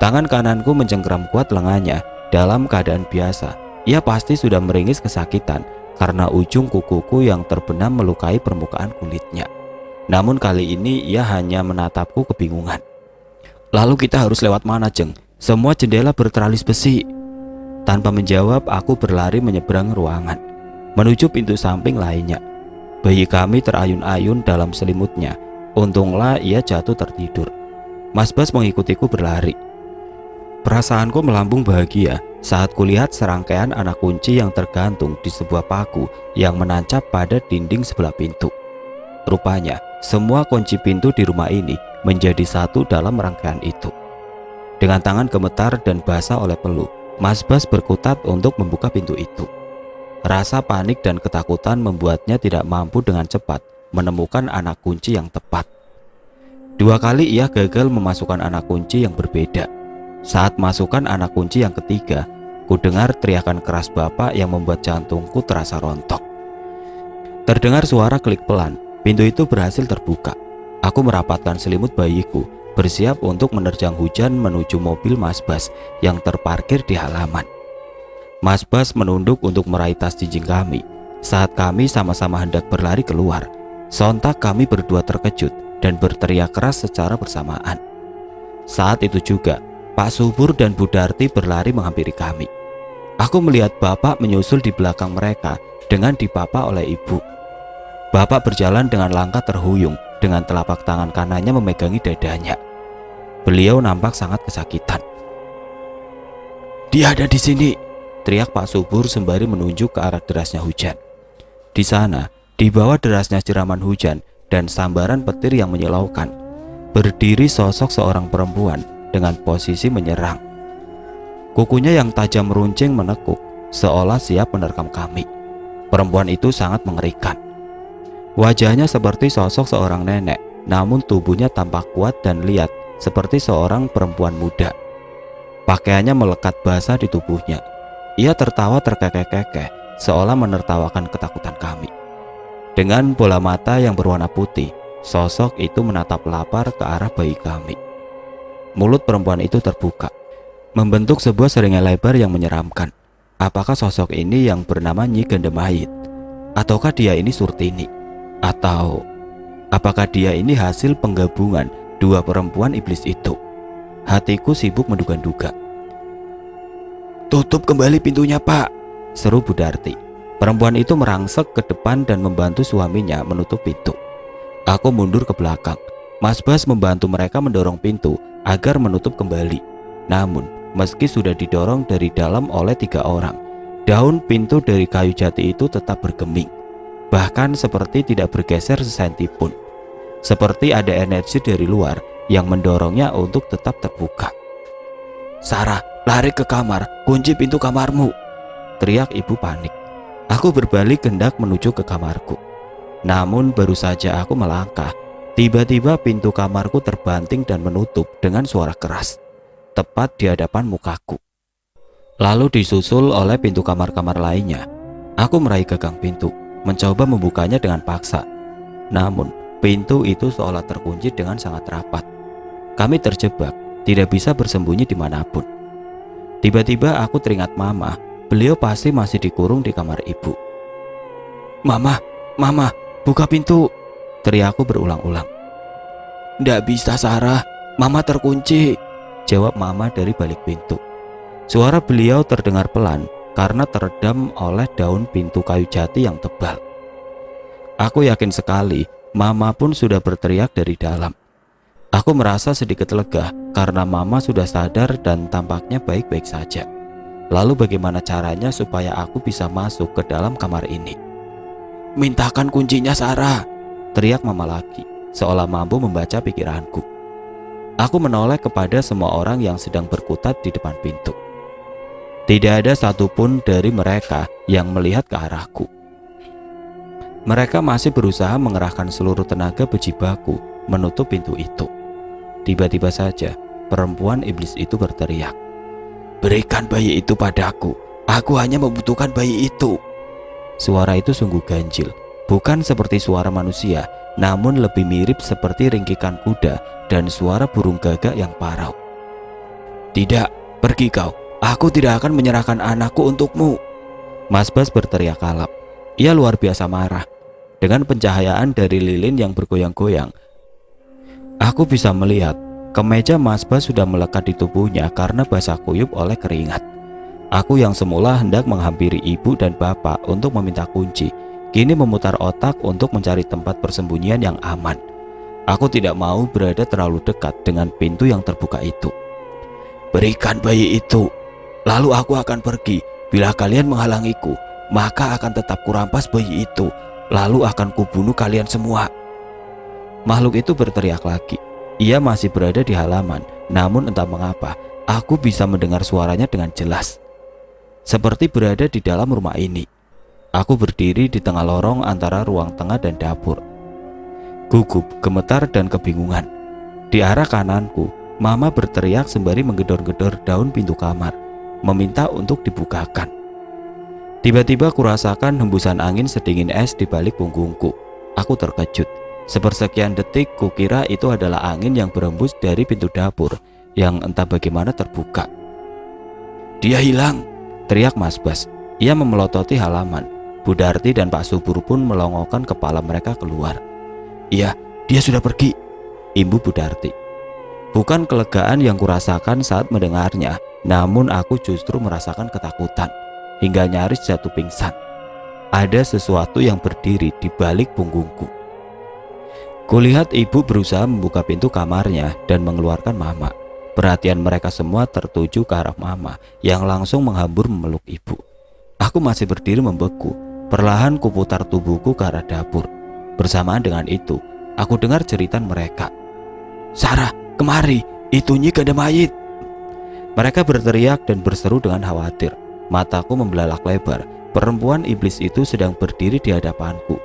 Tangan kananku mencengkeram kuat lengannya. Dalam keadaan biasa, ia pasti sudah meringis kesakitan karena ujung kukuku yang terbenam melukai permukaan kulitnya. Namun kali ini ia hanya menatapku kebingungan. Lalu kita harus lewat mana Jeng? Semua jendela berteralis besi. Tanpa menjawab, aku berlari menyeberang ruangan. menuju pintu samping lainnya. Bayi kami terayun-ayun dalam selimutnya. Untunglah ia jatuh tertidur. Mas Bas mengikutiku berlari. Perasaanku melambung bahagia saat kulihat serangkaian anak kunci yang tergantung di sebuah paku yang menancap pada dinding sebelah pintu. Rupanya, semua kunci pintu di rumah ini menjadi satu dalam rangkaian itu. Dengan tangan gemetar dan basah oleh peluh, Mas Bas berkutat untuk membuka pintu itu. Rasa panik dan ketakutan membuatnya tidak mampu dengan cepat menemukan anak kunci yang tepat. 2 kali ia gagal memasukkan anak kunci yang berbeda. Saat masukkan anak kunci yang ketiga, ku dengar teriakan keras bapak yang membuat jantungku terasa rontok. Terdengar suara klik pelan, pintu itu berhasil terbuka. Aku merapatkan selimut bayiku, bersiap untuk menerjang hujan menuju mobil Mas Bas yang terparkir di halaman. Mas Bas menunduk untuk meraih tas jinjing kami. Saat kami sama-sama hendak berlari keluar, sontak kami berdua terkejut dan berteriak keras secara bersamaan. Saat itu juga, Pak Subur dan Bu Darti berlari menghampiri kami. Aku melihat bapak menyusul di belakang mereka dengan dipapa oleh ibu. Bapak berjalan dengan langkah terhuyung dengan telapak tangan kanannya memegangi dadanya. Beliau nampak sangat kesakitan. "Dia ada di sini," teriak Pak Subur sembari menunjuk ke arah derasnya hujan. Di sana, di bawah derasnya siraman hujan dan sambaran petir yang menyilaukan, berdiri sosok seorang perempuan dengan posisi menyerang. Kukunya yang tajam runcing menekuk, seolah siap menerkam kami. Perempuan itu sangat mengerikan. Wajahnya seperti sosok seorang nenek, namun tubuhnya tampak kuat dan liat seperti seorang perempuan muda. Pakaiannya melekat basah di tubuhnya. Ia tertawa terkekeh-kekeh, seolah menertawakan ketakutan kami. Dengan bola mata yang berwarna putih, sosok itu menatap lapar ke arah bayi kami. Mulut perempuan itu terbuka, membentuk sebuah seringai lebar yang menyeramkan. Apakah sosok ini yang bernama Nyi Gandemahit? Ataukah dia ini Surtini? Atau apakah dia ini hasil penggabungan 2 perempuan iblis itu? Hatiku sibuk menduga-duga. "Tutup kembali pintunya, Pak," seru Bu Darti. Perempuan itu merangsek ke depan dan membantu suaminya menutup pintu. Aku mundur ke belakang. Mas Bas membantu mereka mendorong pintu agar menutup kembali. Namun, meski sudah didorong dari dalam oleh 3 orang, daun pintu dari kayu jati itu tetap bergeming. Bahkan seperti tidak bergeser sesenti pun. Seperti ada energi dari luar yang mendorongnya untuk tetap terbuka. "Sarah, lari ke kamar, kunci pintu kamarmu," teriak ibu panik. Aku berbalik hendak menuju ke kamarku. Namun baru saja aku melangkah, tiba-tiba pintu kamarku terbanting dan menutup dengan suara keras, tepat di hadapan mukaku. Lalu disusul oleh pintu kamar-kamar lainnya. Aku meraih gagang pintu, mencoba membukanya dengan paksa. Namun pintu itu seolah terkunci dengan sangat rapat. Kami terjebak, tidak bisa bersembunyi dimanapun. Tiba-tiba aku teringat Mama. Beliau pasti masih dikurung di kamar ibu. Mama, buka pintu," teriakku berulang-ulang. "Nggak bisa, Sarah, Mama terkunci," jawab Mama dari balik pintu. Suara beliau terdengar pelan karena teredam oleh daun pintu kayu jati yang tebal. Aku yakin sekali Mama pun sudah berteriak dari dalam. Aku merasa sedikit lega karena Mama sudah sadar dan tampaknya baik-baik saja. Lalu bagaimana caranya supaya aku bisa masuk ke dalam kamar ini? "Mintakan kuncinya, Sarah," teriak Mama lagi, seolah mampu membaca pikiranku. Aku menoleh kepada semua orang yang sedang berkutat di depan pintu. Tidak ada satupun dari mereka yang melihat ke arahku. Mereka masih berusaha mengerahkan seluruh tenaga bejibaku menutup pintu itu. Tiba-tiba saja perempuan iblis itu berteriak, "Berikan bayi itu padaku, aku hanya membutuhkan bayi itu." Suara itu sungguh ganjil, bukan seperti suara manusia, namun lebih mirip seperti ringkikan kuda dan suara burung gagak yang parau. "Tidak, pergi kau, aku tidak akan menyerahkan anakku untukmu," Mas Bas berteriak kalap. Ia luar biasa marah. Dengan pencahayaan dari lilin yang bergoyang-goyang, aku bisa melihat kemeja Mas Bas sudah melekat di tubuhnya karena basah kuyup oleh keringat. Aku yang semula hendak menghampiri ibu dan bapak untuk meminta kunci, kini memutar otak untuk mencari tempat persembunyian yang aman. Aku tidak mau berada terlalu dekat dengan pintu yang terbuka itu. Berikan bayi itu, lalu aku akan pergi. Bila kalian menghalangiku, maka akan tetap kurampas bayi itu, lalu akan kubunuh kalian semua. Makhluk itu berteriak lagi. Ia masih berada di halaman, namun entah mengapa, aku bisa mendengar suaranya dengan jelas. Seperti berada di dalam rumah ini. Aku berdiri di tengah lorong antara ruang tengah dan dapur. Gugup, gemetar, dan kebingungan. Di arah kananku, Mama berteriak sembari menggedor-gedor daun pintu kamar, meminta untuk dibukakan. Tiba-tiba kurasakan hembusan angin sedingin es di balik punggungku. Aku terkejut. Sepersekian detik kukira itu adalah angin yang berembus dari pintu dapur yang entah bagaimana terbuka. Dia hilang, teriak Mas Bas. Ia memelototi halaman. Bu Darti dan Pak Subur pun melongokkan kepala mereka keluar. Iya, dia sudah pergi, imbu Bu Darti. Bukan kelegaan yang kurasakan saat mendengarnya, namun aku justru merasakan ketakutan hingga nyaris jatuh pingsan. Ada sesuatu yang berdiri di balik punggungku. Kulihat ibu berusaha membuka pintu kamarnya dan mengeluarkan Mama. Perhatian mereka semua tertuju ke arah Mama yang langsung menghambur memeluk ibu. Aku masih berdiri membeku. Perlahan kuputar tubuhku ke arah dapur. Bersamaan dengan itu, aku dengar jeritan mereka. Sarah, kemari, itu Nyi Ganda Mayit. Mereka berteriak dan berseru dengan khawatir. Mataku membelalak lebar. Perempuan iblis itu sedang berdiri di hadapanku.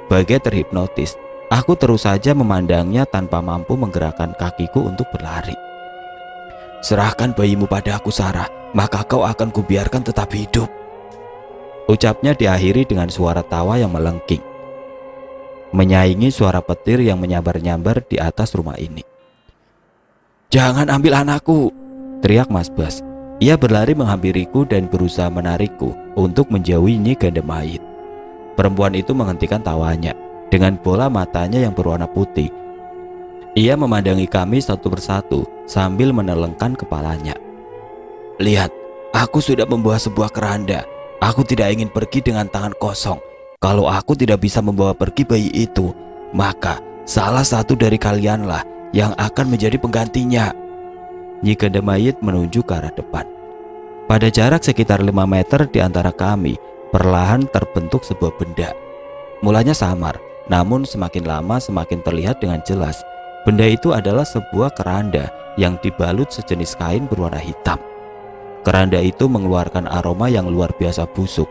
Bagai terhipnotis, aku terus saja memandangnya tanpa mampu menggerakkan kakiku untuk berlari. Serahkan bayimu pada aku, Sarah, maka kau akan kubiarkan tetap hidup. Ucapnya diakhiri dengan suara tawa yang melengking, menyaingi suara petir yang menyambar-nyambar di atas rumah ini. Jangan ambil anakku, teriak Mas Bas. Ia berlari menghampiriku dan berusaha menarikku untuk menjauhi Nyi Ganda Mayit. Perempuan itu menghentikan tawanya. Dengan bola matanya yang berwarna putih, ia memandangi kami satu persatu sambil menelengkan kepalanya. Lihat, aku sudah membawa sebuah keranda. Aku tidak ingin pergi dengan tangan kosong. Kalau aku tidak bisa membawa pergi bayi itu, maka salah satu dari kalianlah yang akan menjadi penggantinya. Nyi Ganda Mayit menunjuk ke arah depan. Pada jarak sekitar 5 meter di antara kami, perlahan terbentuk sebuah benda. Mulanya samar, namun semakin lama semakin terlihat dengan jelas. Benda itu adalah sebuah keranda yang dibalut sejenis kain berwarna hitam. Keranda itu mengeluarkan aroma yang luar biasa busuk,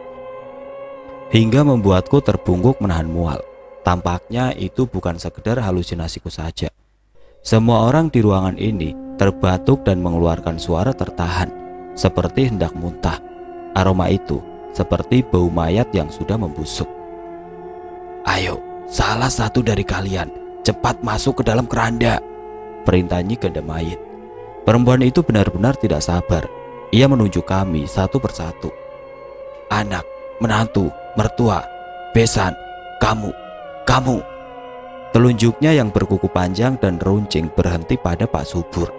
hingga membuatku terbungkuk menahan mual. Tampaknya itu bukan sekedar halusinasiku saja. Semua orang di ruangan ini terbatuk dan mengeluarkan suara tertahan, seperti hendak muntah. Aroma itu seperti bau mayat yang sudah membusuk. Ayo, salah satu dari kalian cepat masuk ke dalam keranda, perintah Nyi Ganda Mayit. Perempuan itu benar-benar tidak sabar. Ia menunjuk kami satu persatu. Anak, menantu, mertua, besan, kamu. Telunjuknya yang berkuku panjang dan runcing berhenti pada Pak Subur.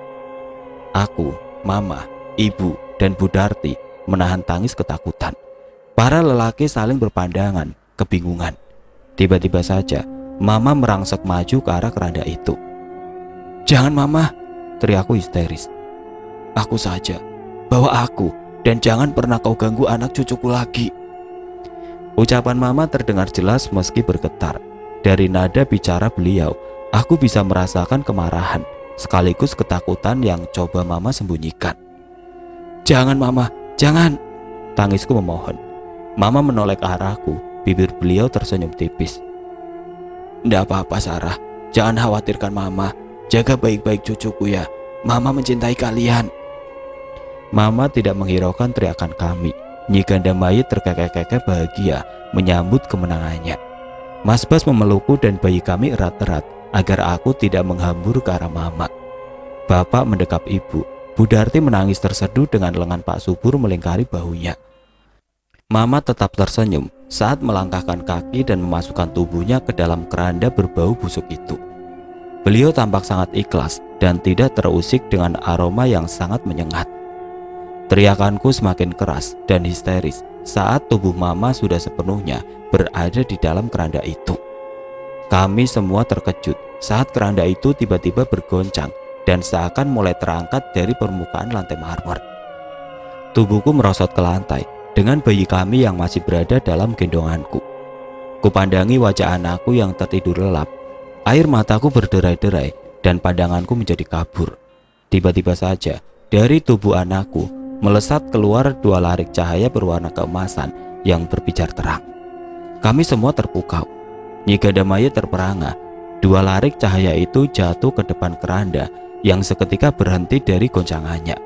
Aku, Mama, Ibu, dan Bu Darti menahan tangis ketakutan. Para lelaki saling berpandangan, kebingungan. Tiba-tiba saja, Mama merangsek maju ke arah keranda itu. Jangan, Mama, teriakku histeris. Aku saja, bawa aku, dan jangan pernah kau ganggu anak cucuku lagi. Ucapan Mama terdengar jelas meski bergetar. Dari nada bicara beliau, aku bisa merasakan kemarahan sekaligus ketakutan yang coba Mama sembunyikan. Jangan, Mama, jangan, tangisku memohon. Mama menoleh ke arahku, bibir beliau tersenyum tipis. Nggak apa-apa, Sarah, jangan khawatirkan Mama. Jaga baik-baik cucuku ya, Mama mencintai kalian. Mama tidak menghiraukan teriakan kami. Nyi Ganda Mayit terkekeh-kekeh bahagia menyambut kemenangannya. Mas Bas memelukku dan bayi kami erat-erat agar aku tidak menghambur ke arah Mama. Bapak mendekap ibu. Bu Darti menangis terseduh dengan lengan Pak Subur melingkari bahunya. Mama tetap tersenyum saat melangkahkan kaki dan memasukkan tubuhnya ke dalam keranda berbau busuk itu. Beliau tampak sangat ikhlas dan tidak terusik dengan aroma yang sangat menyengat. Teriakanku semakin keras dan histeris saat tubuh Mama sudah sepenuhnya berada di dalam keranda itu. Kami semua terkejut saat keranda itu tiba-tiba bergoncang dan seakan mulai terangkat dari permukaan lantai marmer. Tubuhku merosot ke lantai dengan bayi kami yang masih berada dalam gendonganku. Kupandangi wajah anakku yang tertidur lelap. Air mataku berderai-derai dan pandanganku menjadi kabur. Tiba-tiba saja dari tubuh anakku melesat keluar 2 larik cahaya berwarna keemasan yang berpijar terang. Kami semua terpukau. Nyi Gandamaya terperangah. 2 larik cahaya itu jatuh ke depan keranda yang seketika berhenti dari goncangannya.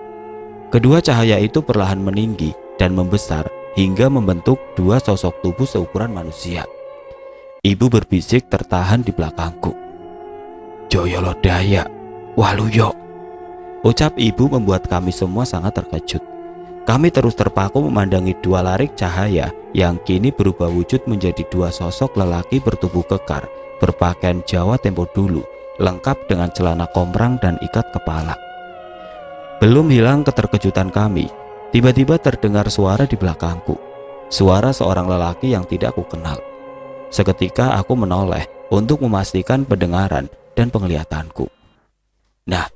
Kedua cahaya itu perlahan meninggi dan membesar hingga membentuk 2 sosok tubuh seukuran manusia. Ibu berbisik tertahan di belakangku. "Jaya Lodaya, Waluyo," ucap ibu membuat kami semua sangat terkejut. Kami terus terpaku memandangi 2 larik cahaya yang kini berubah wujud menjadi 2 sosok lelaki bertubuh kekar, berpakaian Jawa tempo dulu, lengkap dengan celana komprang dan ikat kepala. Belum hilang keterkejutan kami, tiba-tiba terdengar suara di belakangku. Suara seorang lelaki yang tidak aku kenal. Seketika aku menoleh untuk memastikan pendengaran dan penglihatanku. "Nah,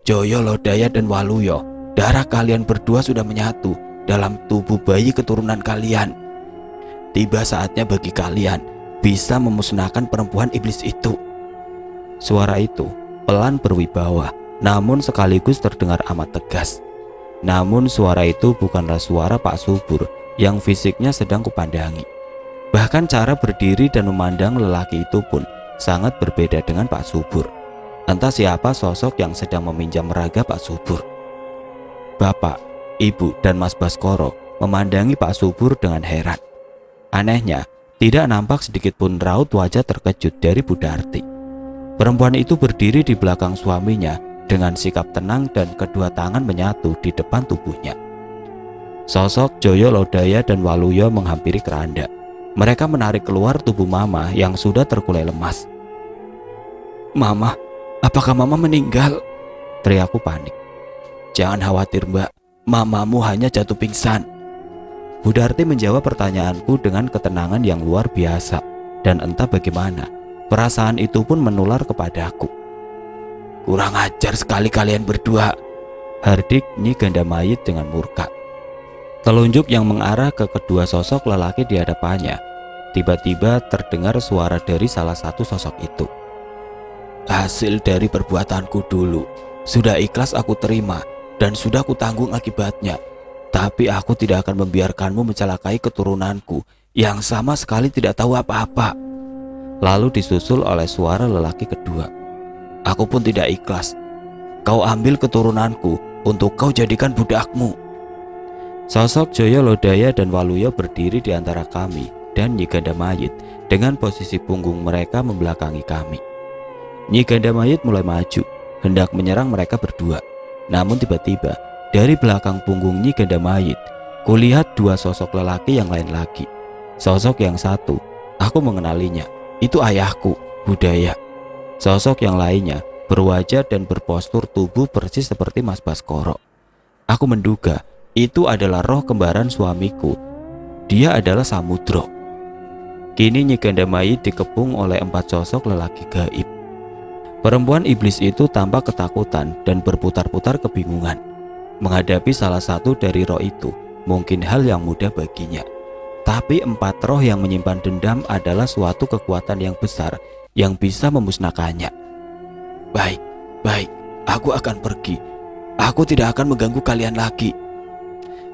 Jaya Lodaya dan Waluyo, darah kalian berdua sudah menyatu dalam tubuh bayi keturunan kalian. Tiba saatnya bagi kalian bisa memusnahkan perempuan iblis itu." Suara itu pelan berwibawa, namun sekaligus terdengar amat tegas. Namun suara itu bukanlah suara Pak Subur yang fisiknya sedang kupandangi. Bahkan cara berdiri dan memandang lelaki itu pun sangat berbeda dengan Pak Subur. Entah siapa sosok yang sedang meminjam raga Pak Subur. Bapak, Ibu, dan Mas Baskoro memandangi Pak Subur dengan heran. Anehnya, tidak nampak sedikit pun raut wajah terkejut dari Bu Darti. Perempuan itu berdiri di belakang suaminya dengan sikap tenang dan kedua tangan menyatu di depan tubuhnya. Sosok Jaya Lodaya dan Waluyo menghampiri keranda. Mereka menarik keluar tubuh Mama yang sudah terkulai lemas. "Mama, apakah Mama meninggal?" teriakku panik. "Jangan khawatir, Mbak. Mamamu hanya jatuh pingsan." Bu Darti menjawab pertanyaanku dengan ketenangan yang luar biasa. Dan entah bagaimana, perasaan itu pun menular kepadaku. "Kurang ajar sekali kalian berdua," hardik Nyi Gandamaya dengan murka. Telunjuk yang mengarah ke kedua sosok lelaki di hadapannya. Tiba-tiba terdengar suara dari salah satu sosok itu. "Hasil dari perbuatanku dulu sudah ikhlas aku terima dan sudah kutanggung akibatnya. Tapi aku tidak akan membiarkanmu mencelakai keturunanku yang sama sekali tidak tahu apa-apa." Lalu disusul oleh suara lelaki kedua. "Aku pun tidak ikhlas. Kau ambil keturunanku untuk kau jadikan budakmu." Sosok Jaya Lodaya dan Waluyo berdiri di antara kami dan Nyi Gandamaya dengan posisi punggung mereka membelakangi kami. Nyi Gandamaya mulai maju, hendak menyerang mereka berdua. Namun tiba-tiba dari belakang punggung Nyi Gandamaya, kulihat 2 sosok lelaki yang lain lagi. Sosok yang satu, aku mengenalinya, itu ayahku, Budaya. Sosok yang lainnya berwajah dan berpostur tubuh persis seperti Mas Baskoro. Aku menduga itu adalah roh kembaran suamiku. Dia adalah Samudro. Kini Nyi Gandamaya dikepung oleh 4 sosok lelaki gaib. Perempuan iblis itu tampak ketakutan dan berputar-putar kebingungan. Menghadapi salah satu dari roh itu mungkin hal yang mudah baginya. Tapi 4 roh yang menyimpan dendam adalah suatu kekuatan yang besar yang bisa memusnahkannya. Baik, aku akan pergi. Aku tidak akan mengganggu kalian lagi."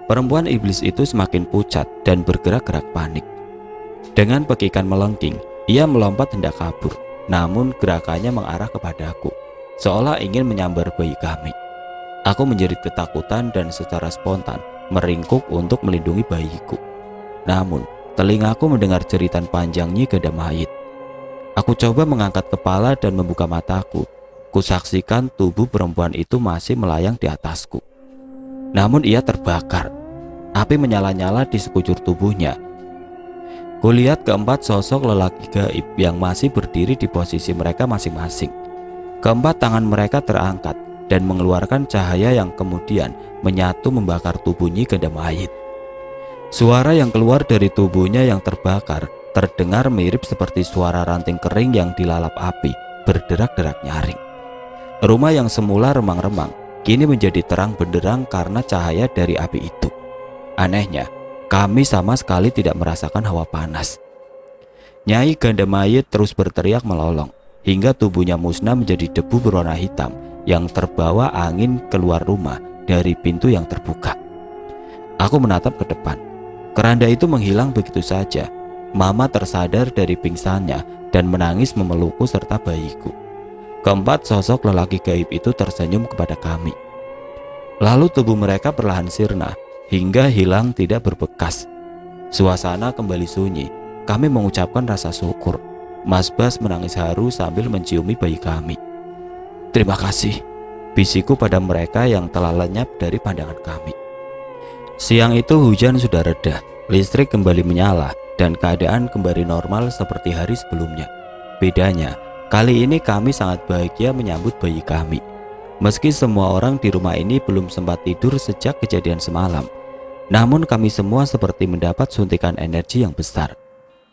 Perempuan iblis itu semakin pucat dan bergerak-gerak panik. Dengan pekikan melengking, ia melompat hendak kabur. Namun gerakannya mengarah kepadaku, seolah ingin menyambar bayi kami. Aku menjerit ketakutan dan secara spontan meringkuk untuk melindungi bayiku. Namun telingaku mendengar jeritan panjang Nyi Gandamaya. Aku coba mengangkat kepala dan membuka mataku. Kusaksikan tubuh perempuan itu masih melayang di atasku. Namun ia terbakar. Api menyala-nyala di sekujur tubuhnya. Kulihat keempat sosok lelaki gaib yang masih berdiri di posisi mereka masing-masing. Keempat tangan mereka terangkat dan mengeluarkan cahaya yang kemudian menyatu membakar tubuh Nyi Ganda Mayit. Suara yang keluar dari tubuhnya yang terbakar terdengar mirip seperti suara ranting kering yang dilalap api berderak-derak nyaring. Rumah yang semula remang-remang kini menjadi terang benderang karena cahaya dari api itu. Anehnya, kami sama sekali tidak merasakan hawa panas. Nyai Ganda Mayit terus berteriak melolong hingga tubuhnya musnah menjadi debu berwarna hitam yang terbawa angin keluar rumah dari pintu yang terbuka. Aku menatap ke depan. Keranda itu menghilang begitu saja. Mama tersadar dari pingsannya dan menangis memelukku serta bayiku. Keempat sosok lelaki gaib itu tersenyum kepada kami. Lalu tubuh mereka perlahan sirna hingga hilang tidak berbekas. Suasana kembali sunyi. Kami mengucapkan rasa syukur. Mas Bas menangis haru sambil menciumi bayi kami. "Terima kasih," bisikku pada mereka yang telah lenyap dari pandangan kami. Siang itu hujan sudah reda, listrik kembali menyala, dan keadaan kembali normal seperti hari sebelumnya. Bedanya, kali ini kami sangat bahagia menyambut bayi kami. Meski semua orang di rumah ini belum sempat tidur sejak kejadian semalam, namun kami semua seperti mendapat suntikan energi yang besar.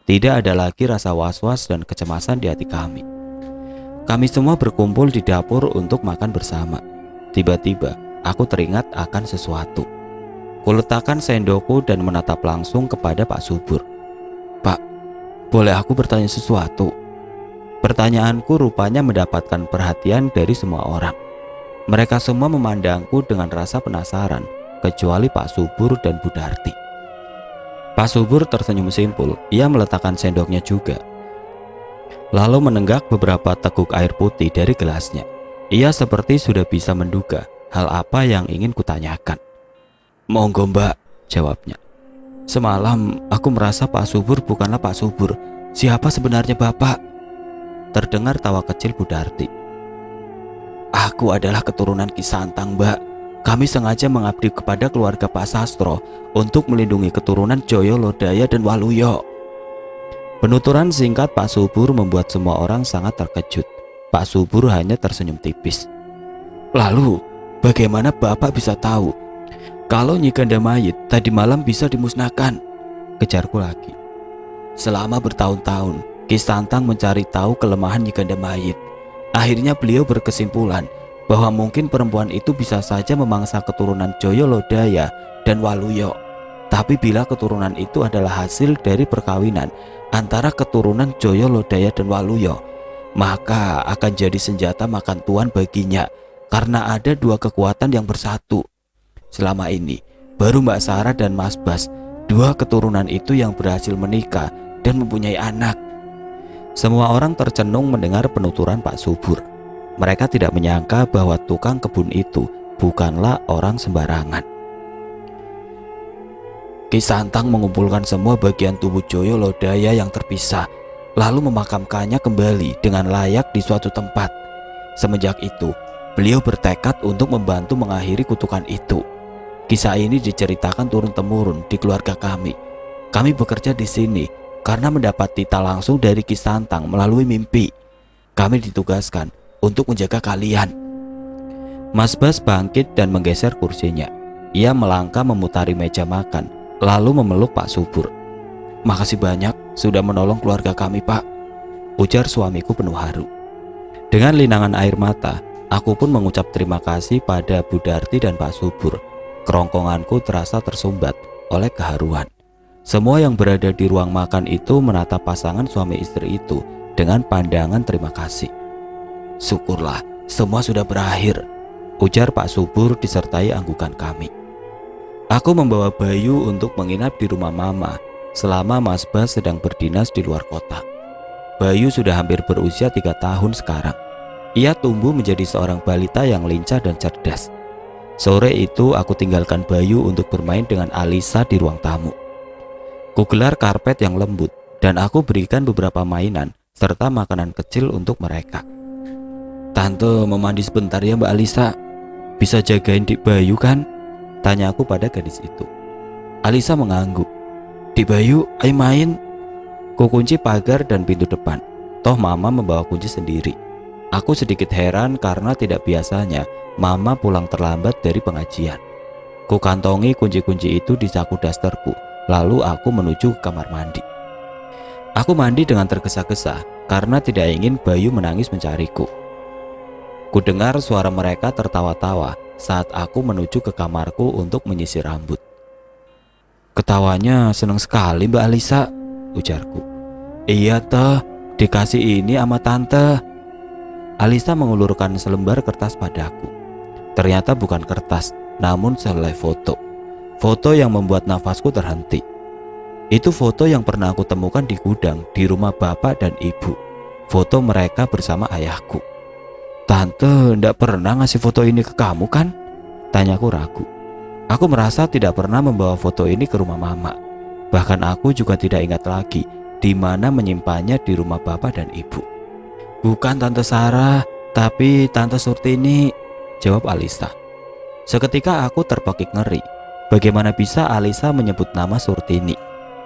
Tidak ada lagi rasa was-was dan kecemasan di hati kami. Kami semua berkumpul di dapur untuk makan bersama. Tiba-tiba, aku teringat akan sesuatu. Kuletakkan sendokku dan menatap langsung kepada Pak Subur. "Pak, boleh aku bertanya sesuatu?" Pertanyaanku rupanya mendapatkan perhatian dari semua orang. Mereka semua memandangku dengan rasa penasaran, kecuali Pak Subur dan Bu Darti. Pak Subur tersenyum simpul. Ia meletakkan sendoknya juga, lalu menenggak beberapa teguk air putih dari gelasnya. Ia seperti sudah bisa menduga hal apa yang ingin kutanyakan. "Monggo Mbak," jawabnya. "Semalam aku merasa Pak Subur bukanlah Pak Subur. Siapa sebenarnya Bapak?" Terdengar tawa kecil Bu Darti. "Aku adalah keturunan Ki Santang, Mbak. Kami sengaja mengabdi kepada keluarga Pak Sastro untuk melindungi keturunan Joyo, Lodaya, dan Waluyo." Penuturan singkat Pak Subur membuat semua orang sangat terkejut. Pak Subur hanya tersenyum tipis. "Lalu, bagaimana Bapak bisa tahu kalau Nyi Ganda Mayit tadi malam bisa dimusnahkan?" kejarku lagi. "Selama bertahun-tahun, Ki Santang mencari tahu kelemahan Nyi Ganda Mayit. Akhirnya beliau berkesimpulan bahwa mungkin perempuan itu bisa saja memangsa keturunan Joyo, Lodaya, dan Waluyo. Tapi bila keturunan itu adalah hasil dari perkawinan antara keturunan Joyo, Lodaya, dan Waluyo, maka akan jadi senjata makan tuan baginya karena ada dua kekuatan yang bersatu. Selama ini, baru Mbak Sarah dan Mas Bas, dua keturunan itu yang berhasil menikah dan mempunyai anak." Semua orang tercenung mendengar penuturan Pak Subur. Mereka tidak menyangka bahwa tukang kebun itu bukanlah orang sembarangan. "Ki Santang mengumpulkan semua bagian tubuh Joyo, Lodaya yang terpisah, lalu memakamkannya kembali dengan layak di suatu tempat. Semenjak itu, beliau bertekad untuk membantu mengakhiri kutukan itu. Kisah ini diceritakan turun-temurun di keluarga kami. Kami bekerja di sini karena mendapat titah langsung dari Ki Santang melalui mimpi. Kami ditugaskan untuk menjaga kalian." Mas Bas bangkit dan menggeser kursinya. Ia melangkah memutari meja makan, lalu memeluk Pak Subur. "Makasih banyak sudah menolong keluarga kami, Pak," ujar suamiku penuh haru. Dengan linangan air mata, aku pun mengucap terima kasih pada Bu Darti dan Pak Subur. Kerongkonganku terasa tersumbat oleh keharuan. Semua yang berada di ruang makan itu menatap pasangan suami istri itu dengan pandangan terima kasih. "Syukurlah, semua sudah berakhir," ujar Pak Subur disertai anggukan kami. Aku membawa Bayu untuk menginap di rumah Mama selama Mas Bas sedang berdinas di luar kota. Bayu sudah hampir berusia 3 tahun sekarang. Ia tumbuh menjadi seorang balita yang lincah dan cerdas. Sore itu aku tinggalkan Bayu untuk bermain dengan Alisa di ruang tamu. Kugelar karpet yang lembut dan aku berikan beberapa mainan serta makanan kecil untuk mereka. "Tante mau mandi sebentar ya Mbak Alisa. Bisa jagain Dik Bayu kan?" tanya aku pada gadis itu. Alisa mengangguk. "Dik Bayu, ayo main." Kukunci pagar dan pintu depan. Toh Mama membawa kunci sendiri. Aku sedikit heran karena tidak biasanya Mama pulang terlambat dari pengajian. Ku kantongi kunci-kunci itu di saku dasterku, lalu aku menuju ke kamar mandi. Aku mandi dengan tergesa-gesa karena tidak ingin Bayu menangis mencariku. Ku dengar suara mereka tertawa-tawa saat aku menuju ke kamarku untuk menyisir rambut. "Ketawanya seneng sekali Mbak Alisa," ujarku. "Iya toh, dikasih ini sama tante." Alisa mengulurkan selembar kertas padaku. Ternyata bukan kertas, namun sehelai foto. Foto yang membuat nafasku terhenti. Itu foto yang pernah aku temukan di gudang di rumah bapak dan ibu. Foto mereka bersama ayahku. "Tante ndak pernah ngasih foto ini ke kamu kan?" tanyaku ragu. Aku merasa tidak pernah membawa foto ini ke rumah mama. Bahkan aku juga tidak ingat lagi di mana menyimpannya di rumah bapak dan ibu. "Bukan Tante Sarah, tapi Tante Surtini," jawab Alisa. Seketika aku terpekik ngeri. Bagaimana bisa Alisa menyebut nama Surtini?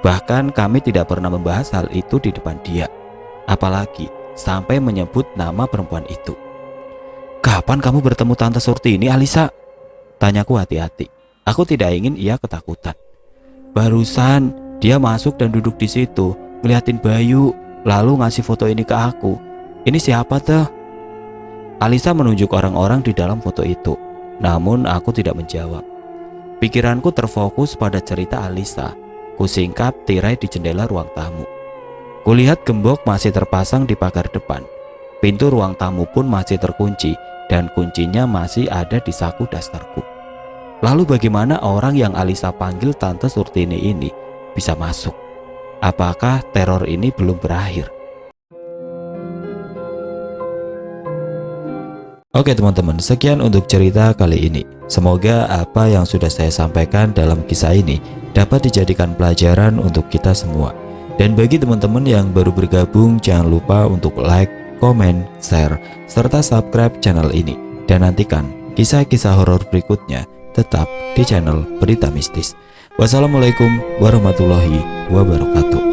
Bahkan kami tidak pernah membahas hal itu di depan dia. Apalagi sampai menyebut nama perempuan itu. "Kapan kamu bertemu Tante Surtini, Alisa?" tanyaku hati-hati. Aku tidak ingin ia ketakutan. "Barusan dia masuk dan duduk di situ, ngeliatin Bayu, lalu ngasih foto ini ke aku. Ini siapa tuh?" Alisa menunjuk orang-orang di dalam foto itu. Namun aku tidak menjawab. Pikiranku terfokus pada cerita Alisa. Kusingkap tirai di jendela ruang tamu. Kulihat gembok masih terpasang di pagar depan. Pintu ruang tamu pun masih terkunci dan kuncinya masih ada di saku dasterku. Lalu bagaimana orang yang Alisa panggil Tante Surtini ini bisa masuk? Apakah teror ini belum berakhir? Oke teman-teman, sekian untuk cerita kali ini. Semoga apa yang sudah saya sampaikan dalam kisah ini dapat dijadikan pelajaran untuk kita semua. Dan bagi teman-teman yang baru bergabung, jangan lupa untuk like, komen, share, serta subscribe channel ini. Dan nantikan kisah-kisah horor berikutnya tetap di channel Berita Mistis. Wassalamualaikum warahmatullahi wabarakatuh.